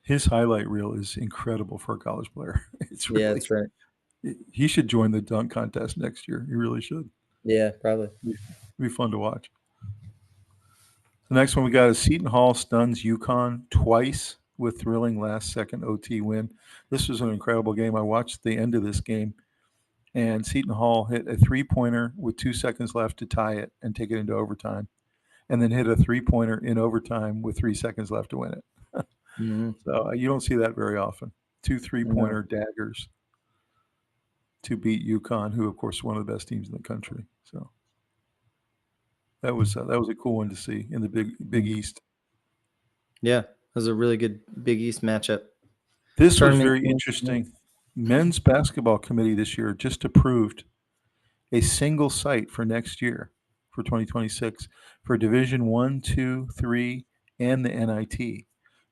his highlight reel is incredible for a college player. It's Yeah, really that's right. he should join the dunk contest next year. He really should. Yeah, probably. It'd be fun to watch. The next one we got is Seton Hall stuns UConn twice with thrilling last-second OT win. This was an incredible game. I watched the end of this game, and Seton Hall hit a three-pointer with 2 seconds left to tie it and take it into overtime, and then hit a three-pointer in overtime with 3 seconds left to win it. So you don't see that very often. 2 three-pointer daggers to beat UConn, who of course is one of the best teams in the country. So that was a cool one to see in the Big East. Yeah, it was a really good Big East matchup. This was Tournament very games, interesting. Men's basketball committee this year just approved a single site for next year for 2026 for Division 1, 2, 3, and the NIT.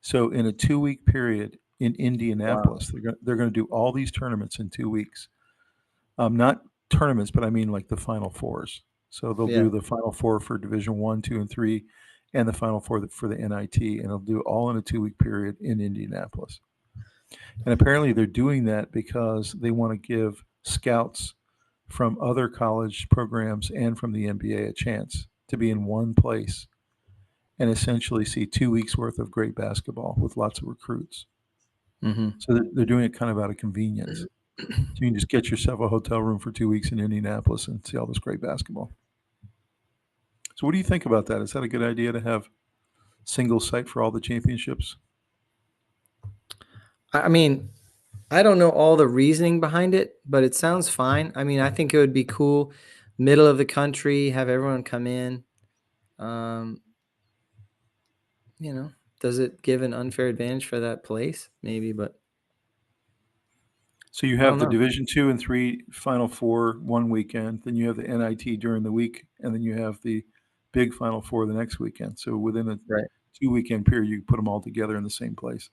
So in a 2-week period in Indianapolis, they're going to do all these tournaments in 2 weeks. Not tournaments, but I mean like the Final Fours. So they'll Yeah. do the Final Four for Division 1, 2, and 3, and the Final Four for the NIT, and they'll do it all in a 2-week period in Indianapolis. And apparently they're doing that because they want to give scouts from other college programs and from the NBA a chance to be in one place and essentially see 2 weeks worth of great basketball with lots of recruits. So they're doing it kind of out of convenience. So you can just get yourself a hotel room for 2 weeks in Indianapolis and see all this great basketball. So what do you think about that? Is that a good idea to have single site for all the championships? I mean, I don't know all the reasoning behind it, but it sounds fine. I mean, I think it would be cool, middle of the country, have everyone come in. Does it give an unfair advantage for that place? Maybe, but So you I have don't the know. Division 2 and 3 Final Four one weekend, then you have the NIT during the week, and then you have the big Final Four the next weekend. So within a Right. 2-weekend period, you put them all together in the same place.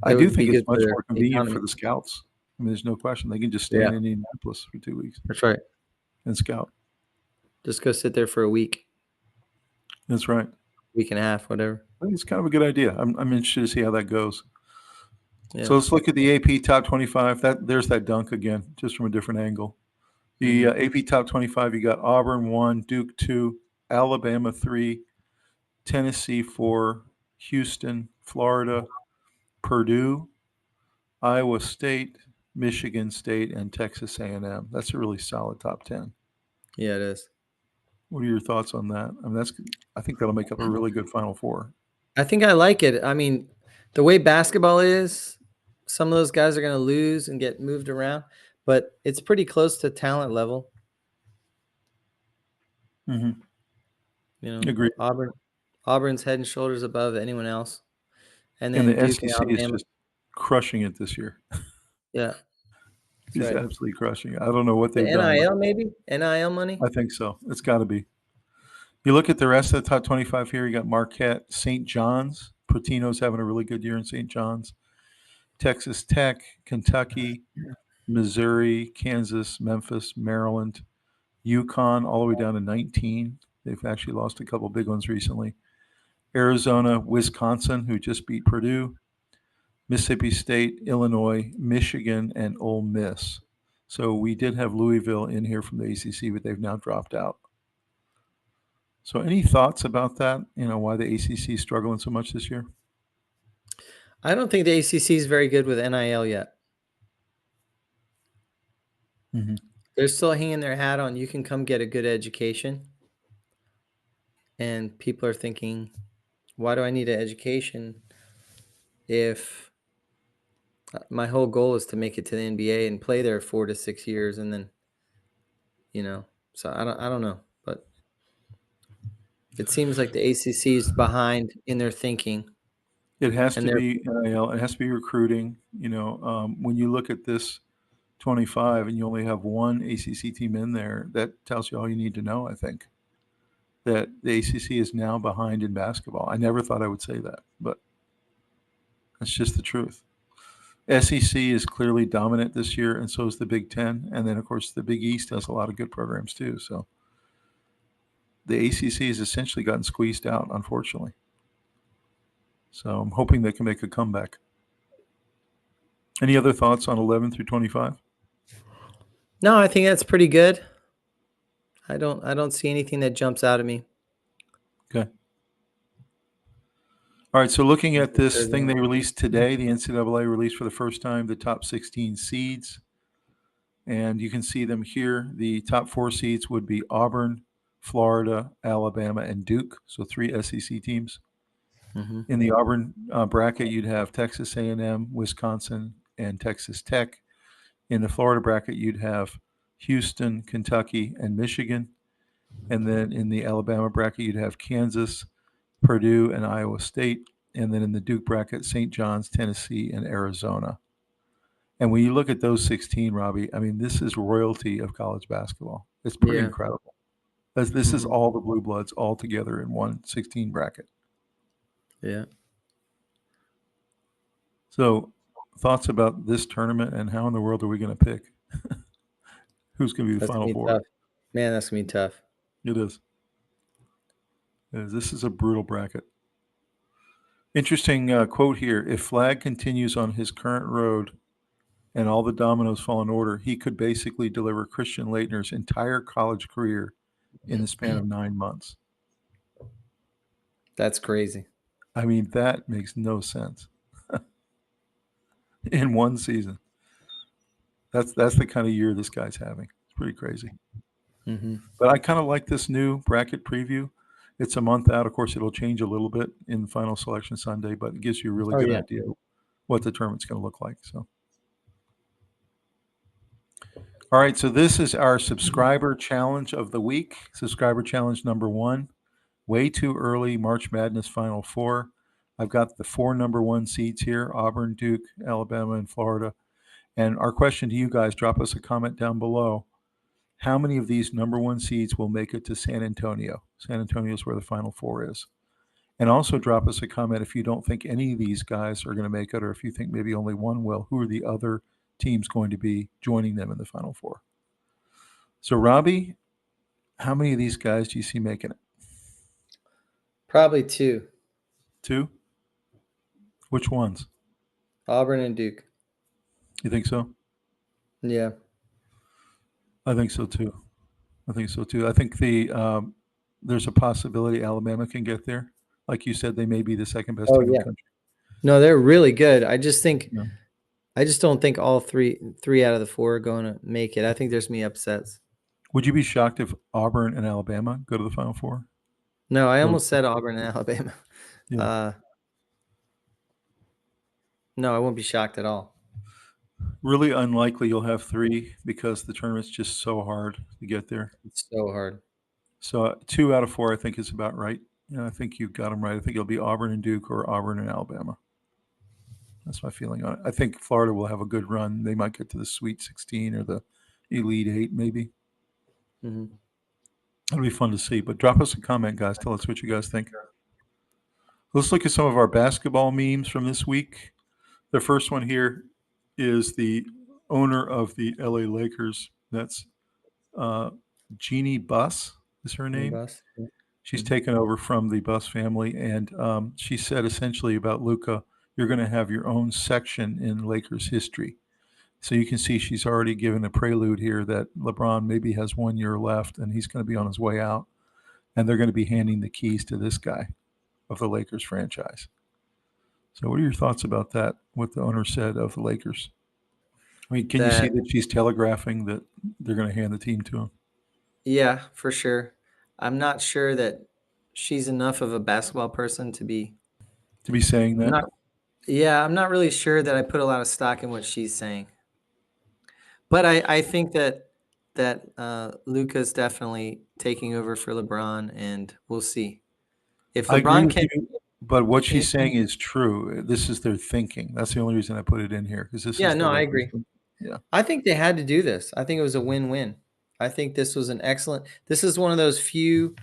I It do would be think it's good much for more the convenient for economy. the scouts. I mean, there's no question. They can just stay Yeah, in Indianapolis for 2 weeks that's right. and scout. Just go sit there for a week, That's right. week and a half, whatever. I think it's kind of a good idea. I'm interested to see how that goes. Yeah. So let's look at the AP Top 25. There's that dunk again, just from a different angle. The AP Top 25, you got Auburn 1, Duke 2, Alabama 3, Tennessee 4, Houston, Florida, Purdue, Iowa State, Michigan State, and Texas A&M. That's a really solid top 10. Yeah, it is. What are your thoughts on that? I mean, I think that'll make up a really good Final Four. I think I like it. I mean, the way basketball is, some of those guys are going to lose and get moved around, but it's pretty close to talent level. Agreed. Auburn's head and shoulders above anyone else, and And then the Duke and SEC is Alabama. just crushing it this year. Yeah, that's He's right. absolutely crushing it. I don't know what The they've done. NIL, maybe NIL money. I think so. It's got to be. You look at the rest of the top 25 here. You got Marquette, St. John's. Patino's having a really good year in St. John's. Texas Tech, Kentucky, Missouri, Kansas, Memphis, Maryland, UConn, all the way down to 19. They've actually lost a couple big ones recently. Arizona, Wisconsin, who just beat Purdue, Mississippi State, Illinois, Michigan, and Ole Miss. So we did have Louisville in here from the ACC, but they've now dropped out. So any thoughts about that? Why the ACC is struggling so much this year? I don't think the ACC is very good with NIL yet. They're still hanging their hat on, you can come get a good education. And people are thinking, why do I need an education if my whole goal is to make it to the NBA and play there 4 to 6 years, and then, so I don't know, but it seems like the ACC is behind in their thinking. It has And to be NIL. It has to be recruiting. When you look at this 25 and you only have one ACC team in there, that tells you all you need to know, I think. that the ACC is now behind in basketball. I never thought I would say that, but that's just the truth. SEC is clearly dominant this year, and so is the Big Ten. And then, of course, the Big East has a lot of good programs too. So the ACC has essentially gotten squeezed out, unfortunately. So I'm hoping they can make a comeback. Any other thoughts on 11 through 25? No, I think that's pretty good. I don't see anything that jumps out at me. Okay. All right, so looking at this thing they released today, the NCAA released for the first time the top 16 seeds. And you can see them here. The top 4 seeds would be Auburn, Florida, Alabama, and Duke. So 3 SEC teams. Mm-hmm. In the Auburn bracket, you'd have Texas A&M, Wisconsin, and Texas Tech. In the Florida bracket, you'd have Houston, Kentucky, and Michigan. And then in the Alabama bracket, you'd have Kansas, Purdue, and Iowa State. And then in the Duke bracket, St. John's, Tennessee, and Arizona. And when you look at those 16, Robbie, I mean, this is royalty of college basketball. It's pretty incredible. This is all the blue bloods all together in one 16 bracket. Yeah. So thoughts about this tournament and how in the world are we going to pick? Who's going to be the Final Four? Tough. Man, that's going to be tough. It is. This is a brutal bracket. Interesting quote here. If Flagg continues on his current road and all the dominoes fall in order, he could basically deliver Christian Laettner's entire college career in the span of 9 months. That's crazy. I mean, that makes no sense. In one season. That's the kind of year this guy's having. It's pretty crazy. Mm-hmm. But I kind of like this new bracket preview. It's a month out. Of course, it'll change a little bit in Final Selection Sunday, but it gives you a really good idea of what the tournament's going to look like. So, all right, so this is our subscriber challenge of the week. Subscriber challenge number 1. Way too early March Madness Final Four. I've got the 4 number 1 seeds here: Auburn, Duke, Alabama, and Florida. And our question to you guys, drop us a comment down below. How many of these number 1 seeds will make it to San Antonio? San Antonio is where the Final Four is. And also drop us a comment if you don't think any of these guys are going to make it, or if you think maybe only one will. Who are the other teams going to be joining them in the Final Four? So, Robbie, how many of these guys do you see making it? Probably 2. 2? Which ones? Auburn and Duke. You think so? Yeah. I think so too. I think there's a possibility Alabama can get there. Like you said, they may be the second best team in the country. No, they're really good. I just don't think all three out of the 4 are going to make it. I think there's going to be upsets. Would you be shocked if Auburn and Alabama go to the Final Four? No, I almost said Auburn and Alabama. Yeah. No, I won't be shocked at all. Really unlikely you'll have 3 because the tournament's just so hard to get there. It's so hard. So 2 out of 4, I think, is about right. I think you've got them right. I think it'll be Auburn and Duke or Auburn and Alabama. That's my feeling on it. I think Florida will have a good run. They might get to the Sweet 16 or the Elite 8 maybe. Mm-hmm. It'll be fun to see. But drop us a comment, guys. Tell us what you guys think. Let's look at some of our basketball memes from this week. The first one here is the owner of the LA Lakers. That's Jeannie Buss is her name. Buss. She's taken over from the Buss family, and she said essentially about Luka, you're going to have your own section in Lakers history. So you can see she's already given a prelude here that LeBron maybe has 1 year left, and he's going to be on his way out, and they're going to be handing the keys to this guy of the Lakers franchise. So what are your thoughts about that, what the owner said of the Lakers? I mean, can you see that she's telegraphing that they're going to hand the team to him? Yeah, for sure. I'm not sure that she's enough of a basketball person to be saying that. I'm not really sure that I put a lot of stock in what she's saying. But I think that Luka's definitely taking over for LeBron, and we'll see. If LeBron can, but what she's saying is true. This is their thinking. That's the only reason I put it in here, because this. I agree. Yeah, I think they had to do this. I think it was a win-win. I think this was an excellent. This is one of those few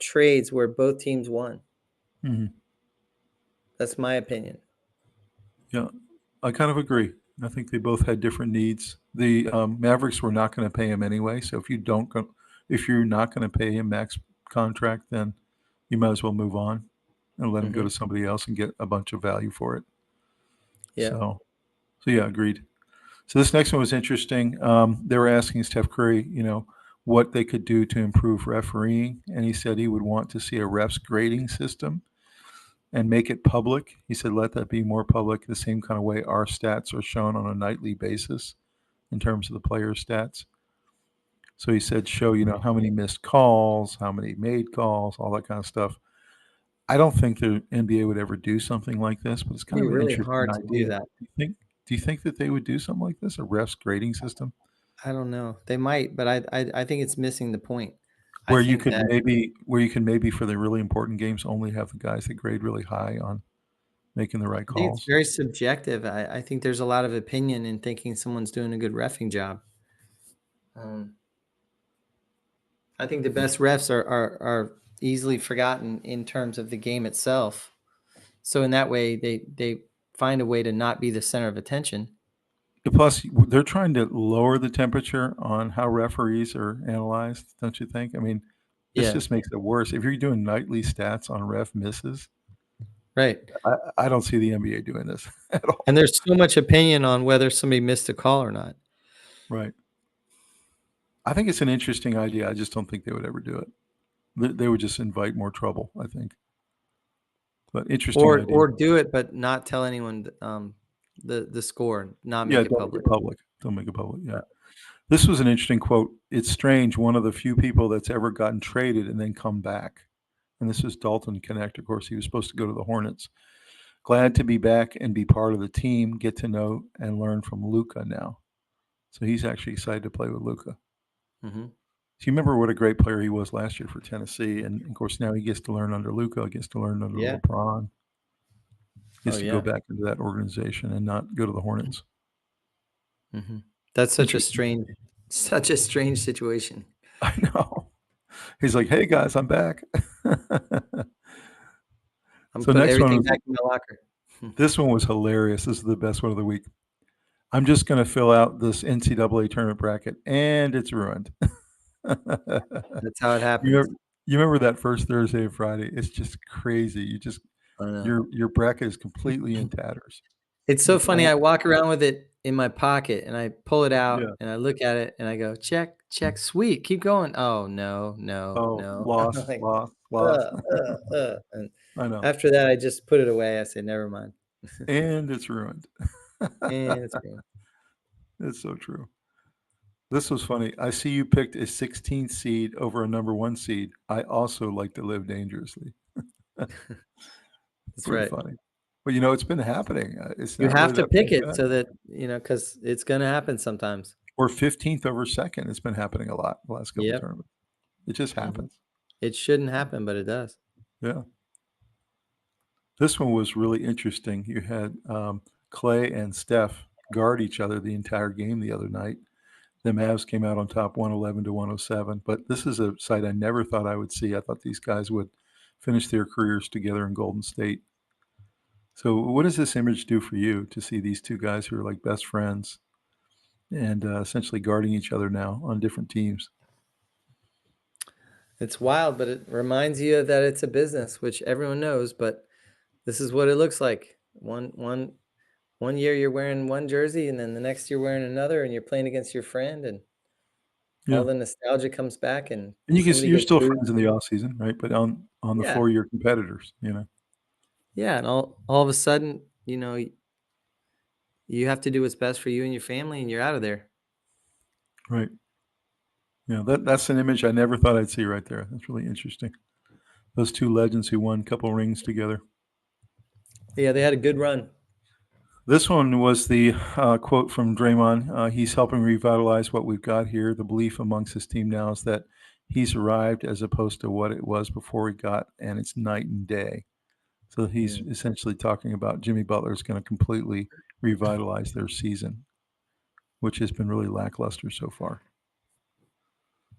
trades where both teams won. Mhm. That's my opinion. Yeah, I kind of agree. I think they both had different needs. The Mavericks were not going to pay him anyway, so if you're not going to pay him max contract, then you might as well move on and let him go Hmm. to somebody else and get a bunch of value for it. Yeah. So yeah, agreed. So this next one was interesting. They were asking Steph Curry, what they could do to improve refereeing, and he said he would want to see a refs grading system and make it public. He said, let that be more public, the same kind of way our stats are shown on a nightly basis in terms of the players' stats. So he said, show, how many missed calls, how many made calls, all that kind of stuff. I don't think the NBA would ever do something like this, but it's It'd kind be of an really interesting hard to do idea. that. Do you think that they would do something like this, a refs grading system, I don't know. They might, but I think it's missing the point. I where you think could that maybe for the really important games only have the guys that grade really high on making the right I think it's calls? very subjective. I think there's a lot of opinion in thinking someone's doing a good reffing job. Um, I think the best refs are easily forgotten in terms of the game itself. So in that way, they find a way to not be the center of attention. Plus, they're trying to lower the temperature on how referees are analyzed, don't you think? I mean, this Yeah, just makes it worse. If you're doing nightly stats on ref misses, right. I don't see the NBA doing this at And all. there's so much opinion on whether somebody missed a call or not. Right. I think it's an interesting idea. I just don't think they would ever do it. They would just invite more trouble, I think. But interesting idea. Or do it, but not tell anyone the score, not Yeah, make it don't make public. it public. Don't make it public. Yeah. This was an interesting quote. It's strange. One of the few people that's ever gotten traded and then come back. And this is Dalton Connect. Of course, he was supposed to go to the Hornets. Glad to be back and be part of the team, get to know and learn from Luca now. So he's actually excited to play with Luca. Hmm. So you remember what a great player he was last year for Tennessee. And of course, now he gets to learn under Luca, gets to learn under Yeah. LeBron, Oh gets to go yeah. back into that organization and not go to the Hornets. Hmm. That's Interesting. such a strange situation. I know. He's like, hey guys, I'm back. I'm So put next one everything was back in my locker. this one was hilarious. This is the best one of the week. I'm just going to fill out this NCAA tournament bracket, and it's ruined. That's how it You happens. remember, you remember that first Thursday and Friday? It's just crazy. I know. Your bracket is completely in tatters. It's so It's funny. all I walk around with it in my pocket and I pull it out yeah. and I look at it and I go, check, check, sweet, keep going. Oh no, no, Oh, no. I'm lost, like, lost, lost. And I know, after that, I just put it away. I said, never mind. and it's ruined. And it's gone. It's so true. This was funny. I see you picked a 16th seed over a number one seed. I also like to live dangerously. That's Pretty right. funny. But it's been happening. It's You not really have to that far pick it back. so that, because it's going to happen sometimes. Or 15th over second. It's been happening a lot the last couple of Yep. tournaments. It just Hmm. happens. It shouldn't happen, but it does. Yeah. This one was really interesting. You had Clay and Steph guard each other the entire game the other night. The Mavs came out on top 111 to 107. But this is a sight I never thought I would see. I thought these guys would finish their careers together in Golden State. So, what does this image do for you to see these two guys who are like best friends and essentially guarding each other now on different teams? It's wild, but it reminds you that it's a business, which everyone knows, but this is what it looks like. One year you're wearing one jersey and then the next you're wearing another and you're playing against your friend and all Yeah. the nostalgia comes back and And somebody you're gets still booed. friends in the off season, right? But on the Yeah. floor, you're competitors. Yeah. And all of a sudden, you have to do what's best for you and your family and you're out of there. Right. Yeah, that's an image I never thought I'd see right there. That's really interesting. Those two legends who won a couple rings together. Yeah, they had a good run. This one was the quote from Draymond. He's helping revitalize what we've got here. The belief amongst his team now is that he's arrived as opposed to what it was before he got, and it's night and day. So he's Mm. essentially talking about Jimmy Butler is going to completely revitalize their season, which has been really lackluster so far.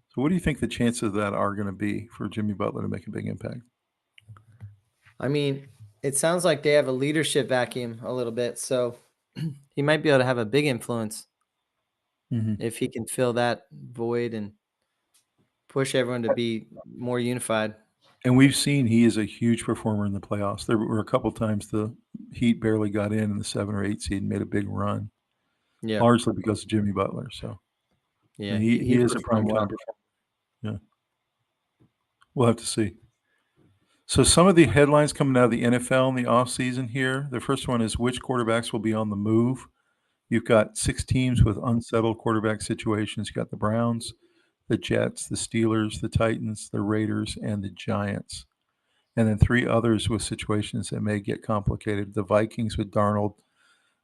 So what do you think the chances of that are going to be for Jimmy Butler to make a big impact? I mean, it sounds like they have a leadership vacuum a little bit, so he might be able to have a big influence Mhm. if he can fill that void and push everyone to be more unified. And we've seen he is a huge performer in the playoffs. There were a couple times the Heat barely got in the 7 or 8 seed and made a big run, Yeah. largely because of Jimmy Butler. So Yeah, and he he is a prime performed well. time performer. Yeah, we'll have to see. So some of the headlines coming out of the NFL in the offseason here. The first one is which quarterbacks will be on the move. You've got 6 teams with unsettled quarterback situations. You got the Browns, the Jets, the Steelers, the Titans, the Raiders, and the Giants. And then 3 others with situations that may get complicated. The Vikings with Darnold,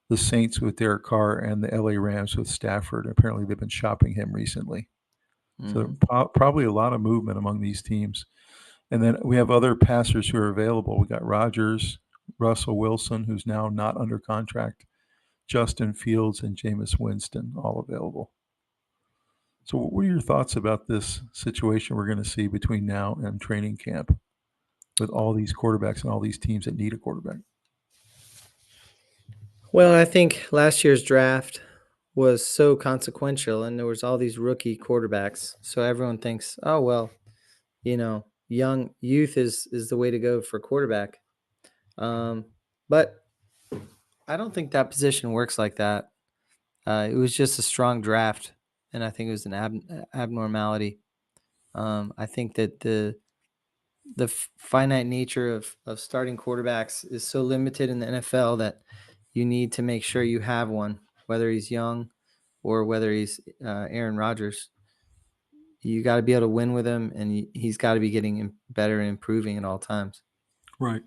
the Saints with Derek Carr, and the LA Rams with Stafford. Apparently, they've been shopping him recently. So Mhm. probably a lot of movement among these teams. And then we have other passers who are available. We got Rodgers, Russell Wilson, who's now not under contract, Justin Fields, and Jameis Winston, all available. So what are your thoughts about this situation we're going to see between now and training camp with all these quarterbacks and all these teams that need a quarterback? Well, I think last year's draft was so consequential, and there was all these rookie quarterbacks. So everyone thinks, oh well, young youth is the way to go for quarterback. But I don't think that position works like that. It was just a strong draft, and I think it was an abnormality. I think that the finite nature of starting quarterbacks is so limited in the NFL that you need to make sure you have one, whether he's young or whether he's Aaron Rodgers. You got to be able to win with him, and he's got to be getting better and improving at all times. Right.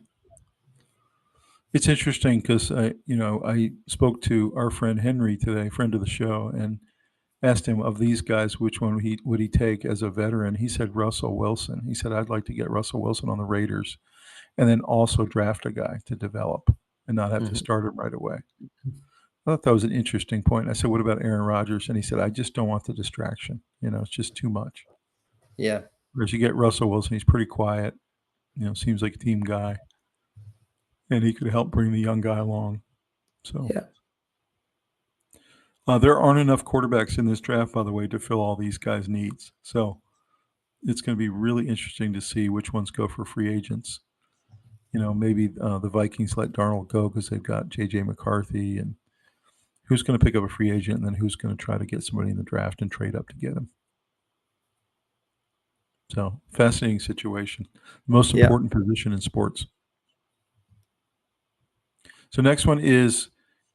It's interesting because I spoke to our friend Henry today, friend of the show, and asked him of these guys which one would he take as a veteran. He said Russell Wilson. He said I'd like to get Russell Wilson on the Raiders, and then also draft a guy to develop and not have to Mhm. start him right away. I thought that was an interesting point. I said, "What about Aaron Rodgers?" And he said, "I just don't want the distraction. It's just too much." Yeah, Whereas you get Russell Wilson, he's pretty quiet. Seems like a team guy, and he could help bring the young guy along. So. yeah. There aren't enough quarterbacks in this draft, by the way, to fill all these guys' needs. So it's going to be really interesting to see which ones go for free agents. Maybe the Vikings let Darnold go because they've got J.J. McCarthy, and who's going to pick up a free agent, and then who's going to try to get somebody in the draft and trade up to get him. So fascinating situation. The most Yeah. important position in sports. So next one is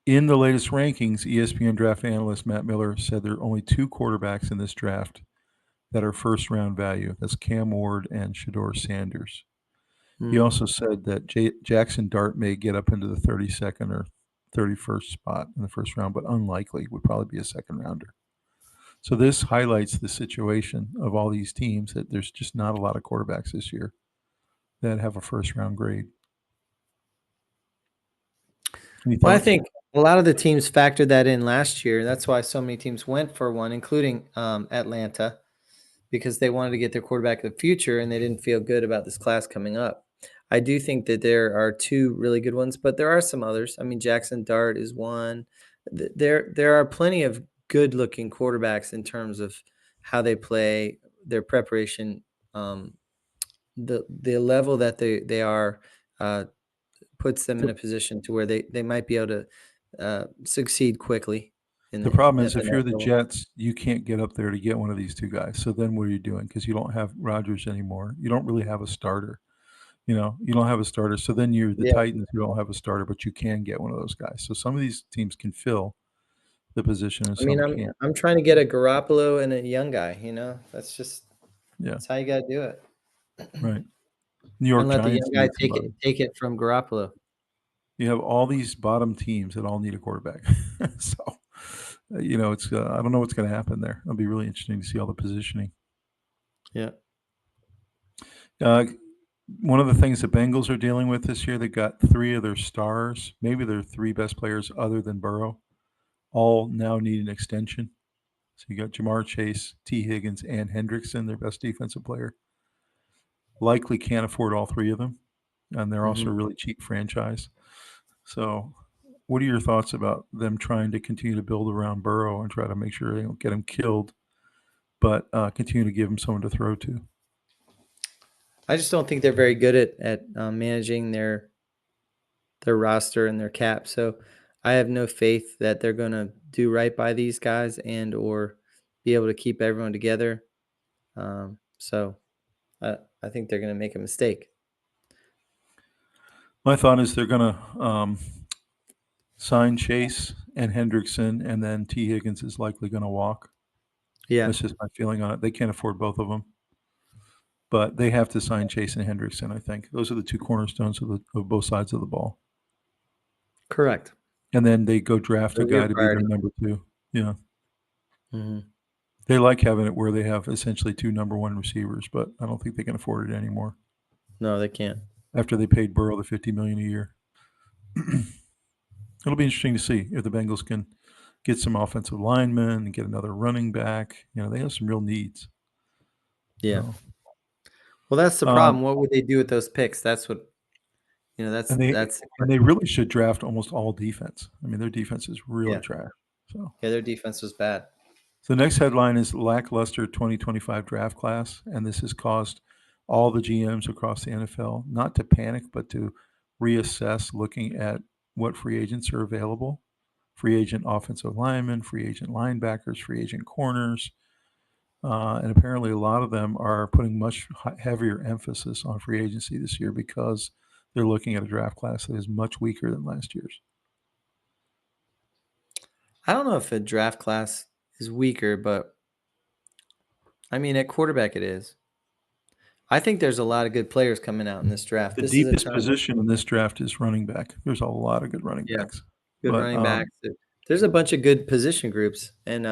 in the latest rankings, ESPN draft analyst Matt Miller said there are only 2 quarterbacks in this draft that are first round value. That's Cam Ward and Shador Sanders. He Mm. also said that Jackson Dart may get up into the 32nd or 31st spot in the first round, but unlikely, would probably be a second rounder. So this highlights the situation of all these teams that there's just not a lot of quarterbacks this year that have a first round grade. Any Well, I thoughts? think a lot of the teams factored that in last year. That's why so many teams went for one, including Atlanta, because they wanted to get their quarterback of the future and they didn't feel good about this class coming up. I do think that there are 2 really good ones, but there are some others. I mean, Jackson Dart is one. There are plenty of good-looking quarterbacks in terms of how they play, their preparation, um, the level that they are uh, puts them in a position to where they might be able to succeed quickly in The the problem in is if that you're the level. Jets, you can't get up there to get one of these 2 guys. So then what are you doing? Because you don't have Rodgers anymore. You don't really have a starter. You don't have a starter. So then you're the Yeah. Titans, you don't have a starter, but you can get one of those guys. So some of these teams can fill the position and I mean, some I'm can't. I'm trying to get a Garoppolo and a young guy, Yeah, that's how you gotta do it. right. New And York let the Giants young guy need take it somebody. take it from Garoppolo. You have all these bottom teams that all need a quarterback. So, it's I don't know what's going to happen there. It'll be really interesting to see all the positioning. Yeah. Uh, One of the things the Bengals are dealing with this year, they got 3 of their stars, maybe their 3 best players other than Burrow, all now need an extension. So you got Jamar Chase, T. Higgins, and Hendrickson, their best defensive player. Likely can't afford all three of them, and they're also a really cheap franchise. So what are your thoughts about them trying to continue to build around Burrow and try to make sure they don't get him killed, but continue to give him someone to throw to? I just don't think they're very good at managing their roster and their cap. So I have no faith that they're going to do right by these guys and or be able to keep everyone together. So I think they're going to make a mistake. My thought is they're going to sign Chase and Hendrickson, and then T. Higgins is likely going to walk. Yeah, That's just my feeling on it. They can't afford both of them, but they have to sign Chase and Hendrickson. I think those are the two cornerstones of both sides of the ball. correct. And then they go draft They're a real guy to be their priority. number two. Yeah, hmm they like having it where they have essentially two number one receivers, but I don't think they can afford it anymore No, they can't. after they paid Burrow the $50 million a year. It'll be interesting to see if the Bengals can get some offensive linemen and get another running back. You know, they have some real needs. Yeah. So, Well, that's the um, problem. What would they do with those picks? That's what That's and they that's and they really should draft almost all defense. I mean, their defense is really yeah. trash. So, Yeah, their defense was bad. the next headline is lackluster 2025 draft class, and this has caused all the GMs across the NFL not to panic, but to reassess, looking at what free agents are available. Free agent offensive linemen, free agent linebackers, free agent corners. And apparently, a lot of them are putting much heavier emphasis on free agency this year because they're looking at a draft class that is much weaker than last year's. I don't know if a draft class is weaker, but I mean, at quarterback it is. I think there's a lot of good players coming out in this draft. The This is a deepest time, position in this draft is running back. There's a lot of good running yeah, backs, good but running backs. There's a bunch of good position groups, and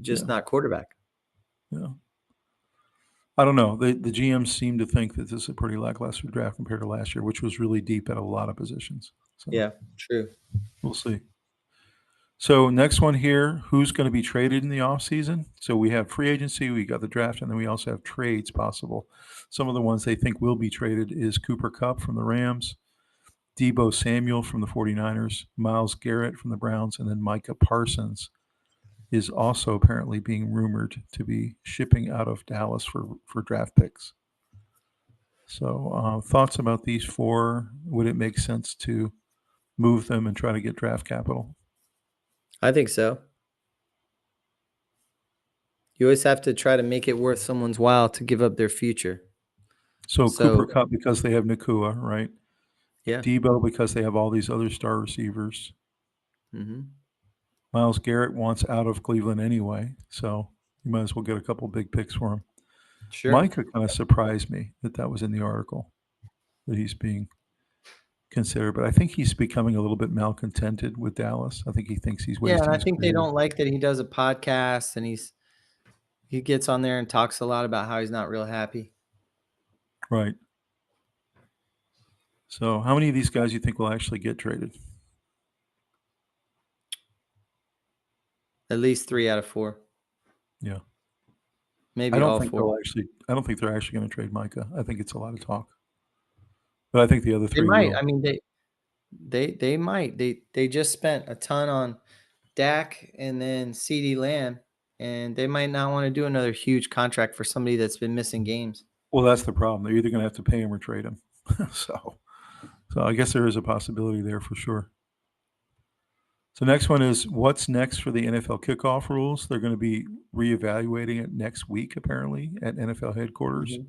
just yeah, not quarterback. yeah. I don't know. The GMs seem to think that this is a pretty lackluster draft compared to last year, which was really deep at a lot of positions. So Yeah, true. we'll see. So next one here, who's going to be traded in the offseason? So we have free agency, we got the draft, and then we also have trades possible. Some of the ones they think will be traded is Cooper Kupp from the Rams, Deebo Samuel from the 49ers, Myles Garrett from the Browns, and then Micah Parsons is also apparently being rumored to be shipping out of Dallas for draft picks. So thoughts about these four? Would it make sense to move them and try to get draft capital? I think so. You always have to try to make it worth someone's while to give up their future. So Cooper So, Kupp because they have Nakua, right? yeah. Deebo because they have all these other star receivers. hmm Myles Garrett wants out of Cleveland anyway, so you might as well get a couple big picks for him. Sure. Micah kind of surprised me that was in the article, that he's being considered, but I think he's becoming a little bit malcontented with Dallas. I think he thinks he's Yeah, and wasting I his think they career. don't like that he does a podcast and he gets on there and talks a lot about how he's not real happy. Right. So how many of these guys do you think will actually get traded? At least 3 out of 4. Yeah. Maybe all 4. I don't think they're actually going to trade Micah. I think it's a lot of talk. But I think the other They three might. will. I mean, they might. They just spent a ton on Dak and then CeeDee Lamb, and they might not want to do another huge contract for somebody that's been missing games. Well, that's the problem. They're either going to have to pay him or trade him. so I guess there is a possibility there for sure. So next one is what's next for the NFL kickoff rules. They're going to be reevaluating it next week, apparently, at NFL headquarters, Mhm.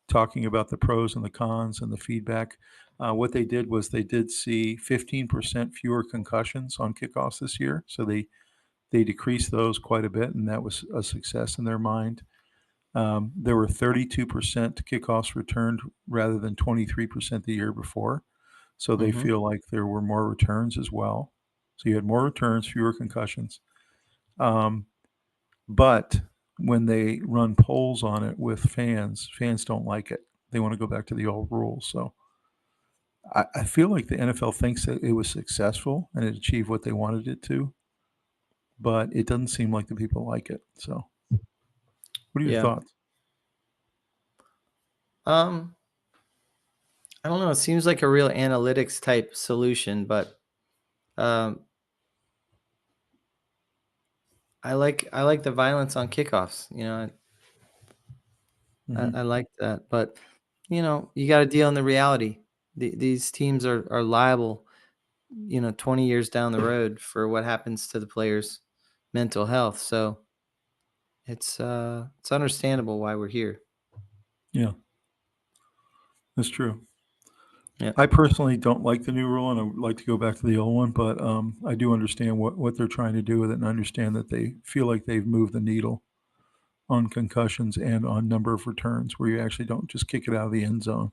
talking about the pros and the cons and the feedback. What they did was they did see 15% fewer concussions on kickoffs this year. So they decreased those quite a bit, and that was a success in their mind. There were 32% kickoffs returned rather than 23% the year before. So they Mhm. feel like there were more returns as well. So you had more returns, fewer concussions. Um, but when they run polls on it with fans don't like it. They want to go back to the old rules. So I feel like the NFL thinks that it was successful and it achieved what they wanted it to. but it doesn't seem like the people like it. So, what are your Yeah. thoughts? I don't know. It seems like a real analytics type solution, but um, I like the violence on kickoffs. Mhm. I like that, but you got to deal in the reality. These teams are liable, 20 years down the road for what happens to the players' mental health. So it's understandable why we're here. Yeah, that's true. Yeah. I personally don't like the new rule, and I would like to go back to the old one, but I do understand what they're trying to do with it, and understand that they feel like they've moved the needle on concussions and on number of returns, where you actually don't just kick it out of the end zone.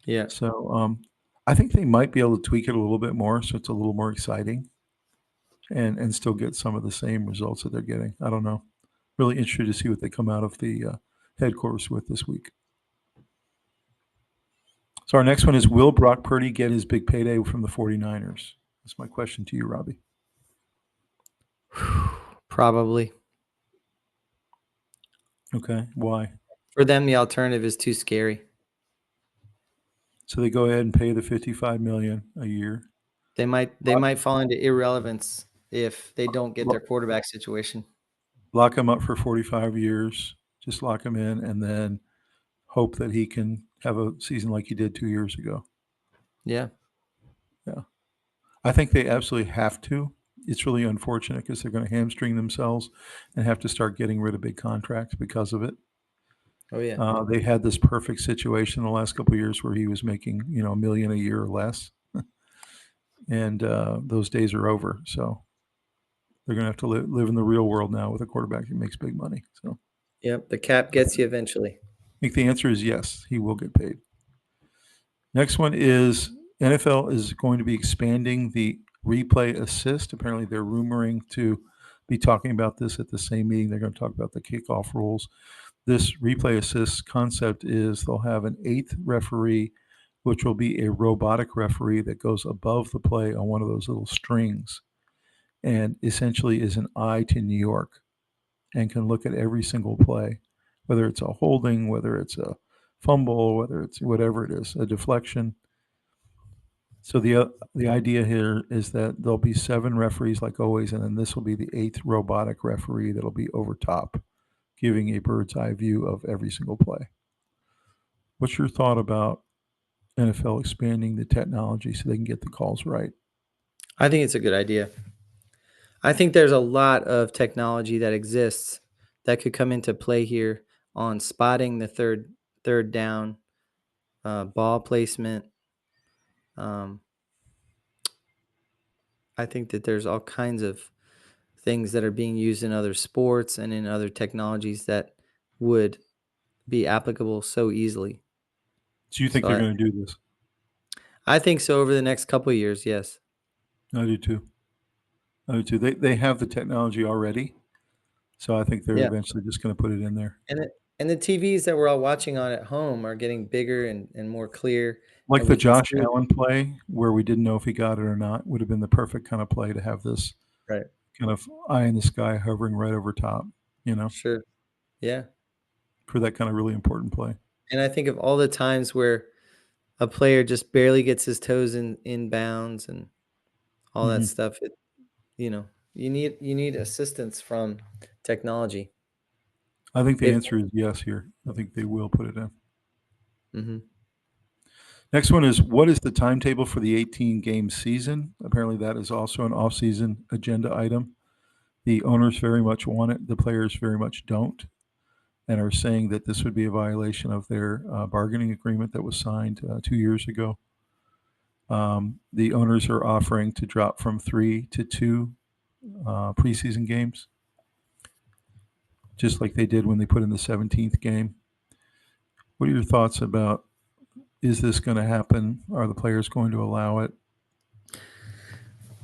Yeah. So I think they might be able to tweak it a little bit more, so it's a little more exciting, and still get some of the same results that they're getting. I don't know. Really interested to see what they come out of the headquarters with this week. So our next one is, will Brock Purdy get his big payday from the 49ers? That's my question to you, Robbie. Probably. Okay, why? For them, the alternative is too scary. So they go ahead and pay the $55 million a year. They might fall into irrelevance if they don't get their Lo- quarterback situation. Lock him up for 45 years. Just lock him in, and then hope that he can have a season like he did 2 years ago. Yeah. Yeah, I think they absolutely have to. It's really unfortunate because they're going to hamstring themselves and have to start getting rid of big contracts because of it. Oh yeah. They had this perfect situation the last couple of years where he was making, $1 million a year or less, and those days are over. So they're going to have to live in the real world now with a quarterback who makes big money. So Yep. The cap gets you eventually. I think the answer is yes, he will get paid. Next one is, NFL is going to be expanding the replay assist. Apparently, they're rumoring to be talking about this at the same meeting. They're going to talk about the kickoff rules. This replay assist concept is they'll have an eighth referee, which will be a robotic referee that goes above the play on one of those little strings, and essentially is an eye to New York and can look at every single play, whether it's a holding, whether it's a fumble, whether it's whatever it is, a deflection. So the idea here is that there'll be seven referees like always, and then this will be the eighth robotic referee that'll be over top, giving a bird's eye view of every single play. What's your thought about NFL expanding the technology so they can get the calls right? I think it's a good idea. I think there's a lot of technology that exists that could come into play here on spotting the third down, ball placement. Um, I think that there's all kinds of things that are being used in other sports and in other technologies that would be applicable so easily. So you think So they're I, going to do this? I think so over the next couple of years, yes. I do too. I do too. They have the technology already, so I think they're Yeah. eventually just going to put it in there. And the TVs that we're all watching on at home are getting bigger and more clear, Like and the we can Josh see it. Allen play where we didn't know if he got it or not would have been the perfect kind of play to have this Right. kind of eye in the sky hovering right over top, Sure. Yeah. for that kind of really important play. And I think of all the times where a player just barely gets his toes in bounds and all that Mhm. stuff. You know, you need assistance from technology. I think the If answer is yes here. I think they will put it in. Mhm. Next one is, what is the timetable for the 18-game season? Apparently, that is also an off-season agenda item. The owners very much want it. The players very much don't, and are saying that this would be a violation of their bargaining agreement that was signed 2 years ago. The owners are offering to drop from 3 to 2 preseason games, just like they did when they put in the 17th game. What are your thoughts about, is this going to happen? Are the players going to allow it?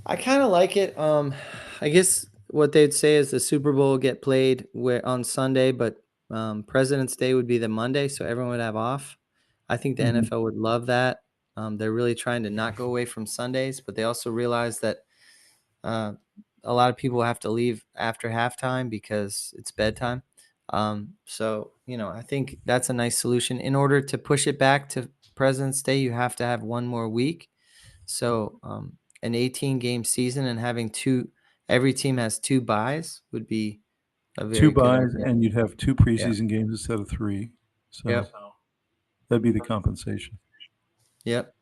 I kind of like it. I guess what they'd say is the Super Bowl will get played on Sunday, but President's Day would be the Monday, so everyone would have off. I think the Mhm. NFL would love that. They're really trying to not go away from Sundays, but they also realize that uh, a lot of people have to leave after halftime because it's bedtime. So, I think that's a nice solution. In order to push it back to President's Day, you have to have one more week. So, an 18-game season and having every team has 2 byes would be a very 2 good byes, idea. and you'd have 2 preseason games instead of 3. So Yep. that'd be the compensation. Yep.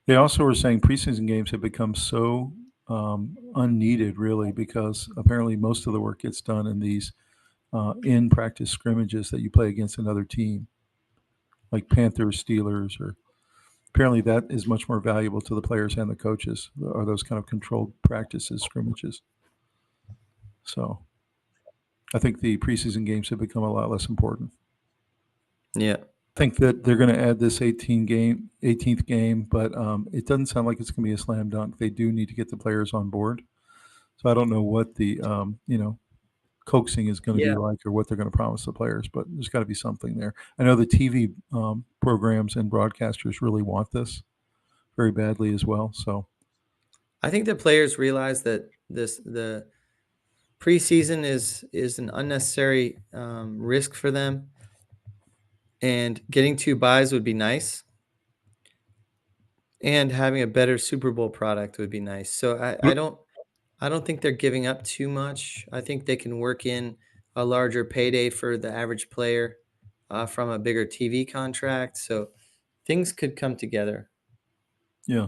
They also were saying preseason games have become so unneeded, really, because apparently most of the work gets done in these in-practice scrimmages that you play against another team, like Panthers, Steelers, or apparently that is much more valuable to the players and the coaches, are those kind of controlled practices, scrimmages. So I think the preseason games have become a lot less important. Yeah. I think that they're going to add this 18th game, but it doesn't sound like it's going to be a slam dunk. They do need to get the players on board. So I don't know what the coaxing is going to be like, or what they're going to promise the players, but there's got to be something there. I know the TV programs and broadcasters really want this very badly as well. So I think the players realize that the preseason is an unnecessary risk for them, and getting 2 byes would be nice, and having a better Super Bowl product would be nice. So I don't think they're giving up too much. I think they can work in a larger payday for the average player from a bigger TV contract. So things could come together. yeah,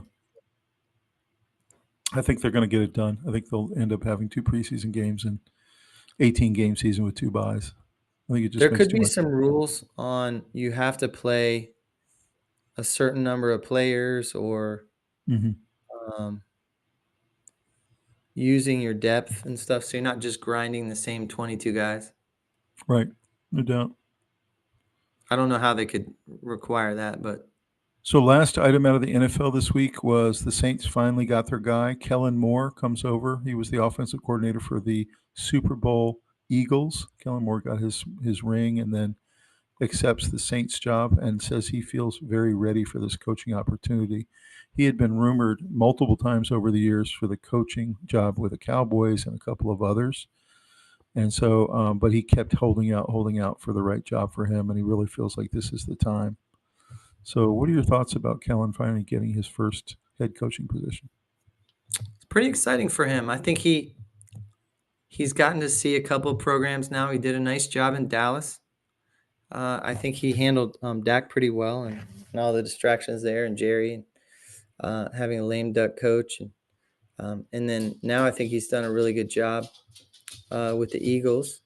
I think they're going to get it done. I think they'll end up having 2 preseason games and 18-game season with 2 byes. I think it just There makes could too be much. some rules on you have to play a certain number of players, or Mhm. um, using your depth and stuff, so you're not just grinding the same 22 guys. Right, no doubt. I don't know how they could require that, but So last item out of the NFL this week was the Saints finally got their guy. Kellen Moore comes over. He was the offensive coordinator for the Super Bowl Eagles. Kellen Moore got his ring and then accepts the Saints job and says he feels very ready for this coaching opportunity. He had been rumored multiple times over the years for the coaching job with the Cowboys and a couple of others. And so, but he kept holding out for the right job for him, and he really feels like this is the time. So, what are your thoughts about Kellen finally getting his first head coaching position? it's pretty exciting for him. I think he's gotten to see a couple of programs now. He did a nice job in Dallas. I think he handled Dak pretty well, and all the distractions there, and Jerry, and having a lame duck coach, and then now I think he's done a really good job with the Eagles,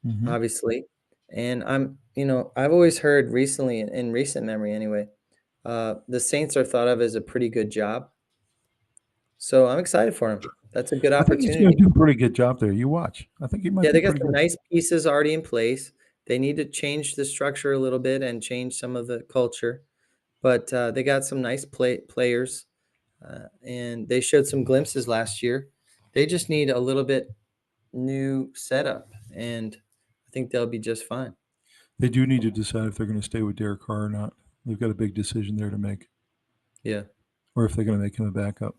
Mm-hmm. obviously. And I've always heard recently, in recent memory anyway, the Saints are thought of as a pretty good job. So I'm excited for him. That's a good I think he's going opportunity. to do a pretty good job there. You watch. I think he might Yeah, be they got pretty some good. nice pieces already in place. They need to change the structure a little bit and change some of the culture, but they got some nice players, and they showed some glimpses last year. They just need a little bit new setup, and I think they'll be just fine. They do need to decide if they're going to stay with Derek Carr or not. They've got a big decision there to make, Yeah. or if they're going to make him a backup.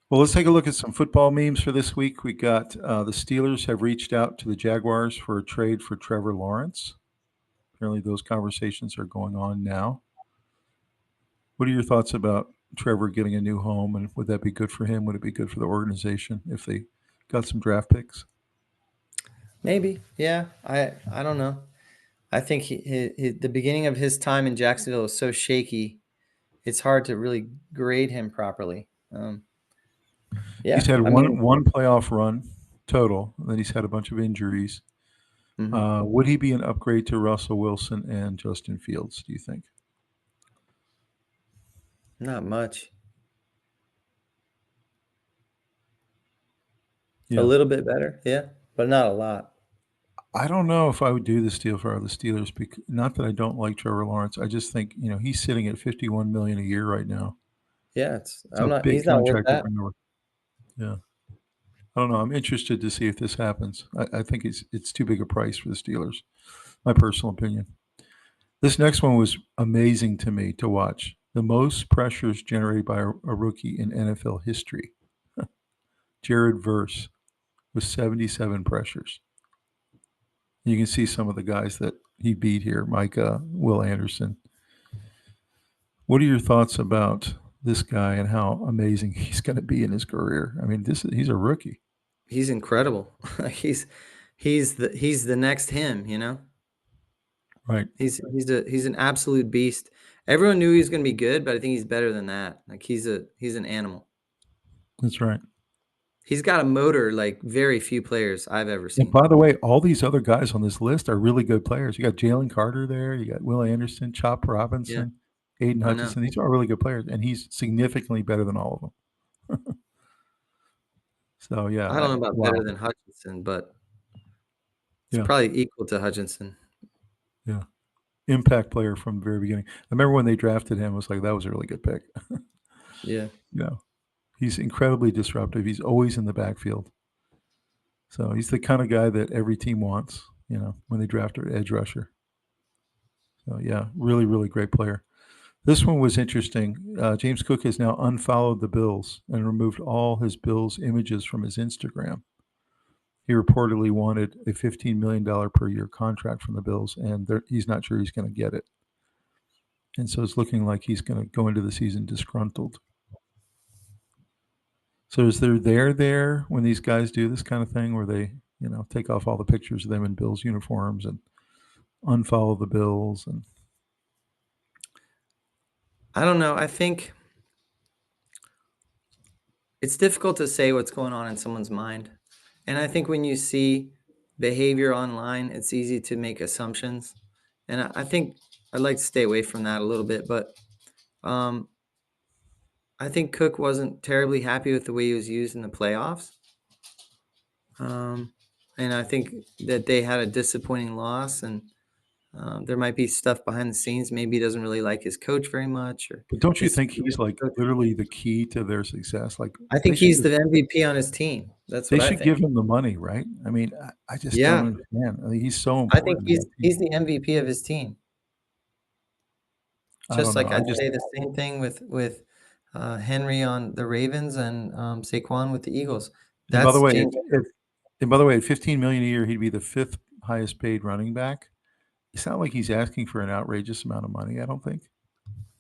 Well, let's take a look at some football memes for this week. We got the Steelers have reached out to the Jaguars for a trade for Trevor Lawrence. Apparently, those conversations are going on now. What are your thoughts about Trevor getting a new home, and would that be good for him? Would it be good for the organization if they got some draft picks? Maybe. Yeah. I don't know. I think the beginning of his time in Jacksonville was so shaky. It's hard to really grade him properly. Yeah. He's had I mean, one playoff run total, and then he's had a bunch of injuries. mhm. Would he be an upgrade to Russell Wilson and Justin Fields, do you think? Not much. A Yeah. little bit better. Yeah. But not a lot. I don't know if I would do this deal for the Steelers. Not that I don't like Trevor Lawrence. I just think, he's sitting at $51 million a year right now. Yeah. It's a big He's not worth contract to that. bring over. Yeah. I don't know. I'm interested to see if this happens. I think it's too big a price for the Steelers. My personal opinion. This next one was amazing to me to watch. The most pressures generated by a rookie in NFL history. Jared Verse with 77 pressures. You can see some of the guys that he beat here, Micah, Will Anderson. What are your thoughts about this guy and how amazing he's going to be in his career? I mean, he's a rookie. He's incredible. he's the next him, you know? Right. He's an absolute beast. Everyone knew he was going to be good, but I think he's better than that. Like he's an animal. That's right. He's got a motor like very few players I've ever And seen. by the way, all these other guys on this list are really good players. You got Jalen Carter there. You got Will Anderson, Chop Robinson, Aiden I know. Hutchinson. These are all really good players, and he's significantly better than all of them. So, yeah. I don't know about wow. better than Hutchinson, but it's Yeah. probably equal to Hutchinson. Yeah. Impact player from the very beginning. I remember when they drafted him, it was like, that was a really good pick. Yeah. You know, he's incredibly disruptive. He's always in the backfield. So he's the kind of guy that every team wants, you know, when they draft an edge rusher. So, yeah, really, really great player. This one was interesting. James Cook has now unfollowed the Bills and removed all his Bills images from his Instagram. He reportedly wanted a $15 million per year contract from the Bills, and he's not sure he's going to get it. And so it's looking like he's going to go into the season disgruntled. So is there when these guys do this kind of thing where they, you know, take off all the pictures of them in Bills uniforms and unfollow the Bills? And I don't know. I think it's difficult to say what's going on in someone's mind. And I think when you see behavior online, it's easy to make assumptions. And I think I'd like to stay away from that a little bit. But I think Cook wasn't terribly happy with the way he was used in the playoffs. And I think that they had a disappointing loss, and there might be stuff behind the scenes. Maybe he doesn't really like his coach very much. but don't you think he's like literally the key to their success? Like, I think he's the MVP on his team. That's they what I should think. give him the money, right? I mean, I just Yeah. don't understand. I mean, he's so I think important. he's the MVP of his team. I Just don't like know. I'd say the same thing with Henry on the Ravens and Saquon with the Eagles. And by the That's way, James. at $15 million a year, he'd be the fifth highest paid running back. It's not like he's asking for an outrageous amount of money. I don't think